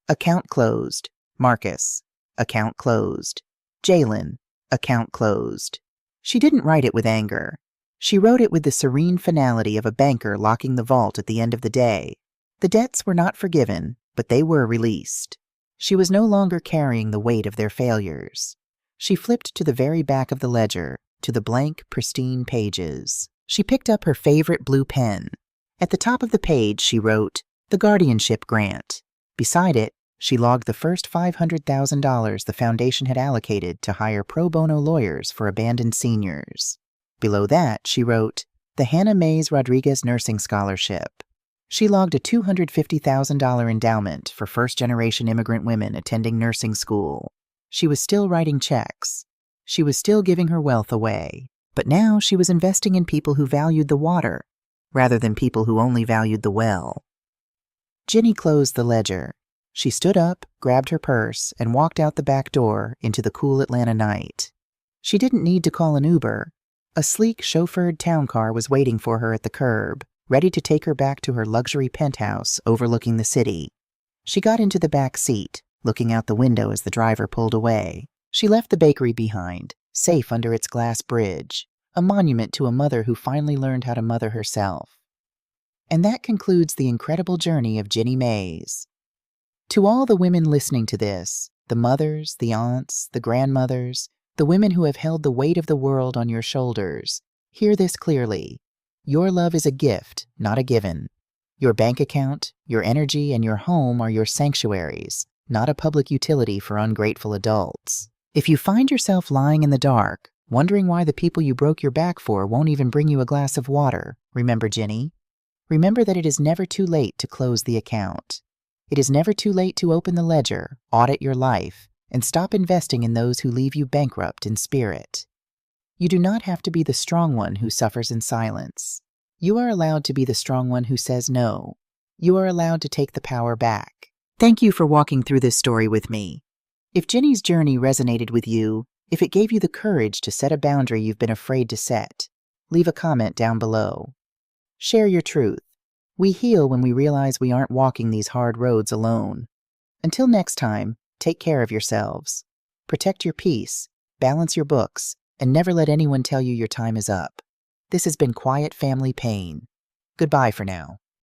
"Account closed. Marcus. Account closed. Jalen. Account closed." She didn't write it with anger. She wrote it with the serene finality of a banker locking the vault at the end of the day. The debts were not forgiven, but they were released. She was no longer carrying the weight of their failures. She flipped to the very back of the ledger, to the blank, pristine pages. She picked up her favorite blue pen. At the top of the page, she wrote, "The Guardianship Grant." Beside it, she logged the first $500,000 the foundation had allocated to hire pro bono lawyers for abandoned seniors. Below that, she wrote, "The Hannah Mays Rodriguez Nursing Scholarship." She logged a $250,000 endowment for first-generation immigrant women attending nursing school. She was still writing checks. She was still giving her wealth away. But now she was investing in people who valued the water, rather than people who only valued the well. Ginny closed the ledger. She stood up, grabbed her purse, and walked out the back door into the cool Atlanta night. She didn't need to call an Uber. A sleek, chauffeured town car was waiting for her at the curb, ready to take her back to her luxury penthouse overlooking the city. She got into the back seat, looking out the window as the driver pulled away. She left the bakery behind, safe under its glass bridge, a monument to a mother who finally learned how to mother herself. And that concludes the incredible journey of Ginny Mays. To all the women listening to this, the mothers, the aunts, the grandmothers, the women who have held the weight of the world on your shoulders, hear this clearly. Your love is a gift, not a given. Your bank account, your energy, and your home are your sanctuaries, not a public utility for ungrateful adults. If you find yourself lying in the dark, wondering why the people you broke your back for won't even bring you a glass of water, remember Ginny. Remember that it is never too late to close the account. It is never too late to open the ledger, audit your life, and stop investing in those who leave you bankrupt in spirit. You do not have to be the strong one who suffers in silence. You are allowed to be the strong one who says no. You are allowed to take the power back. Thank you for walking through this story with me. If Ginny's journey resonated with you, if it gave you the courage to set a boundary you've been afraid to set, leave a comment down below. Share your truth. We heal when we realize we aren't walking these hard roads alone. Until next time, take care of yourselves. Protect your peace, balance your books, and never let anyone tell you your time is up. This has been Quiet Family Pain. Goodbye for now.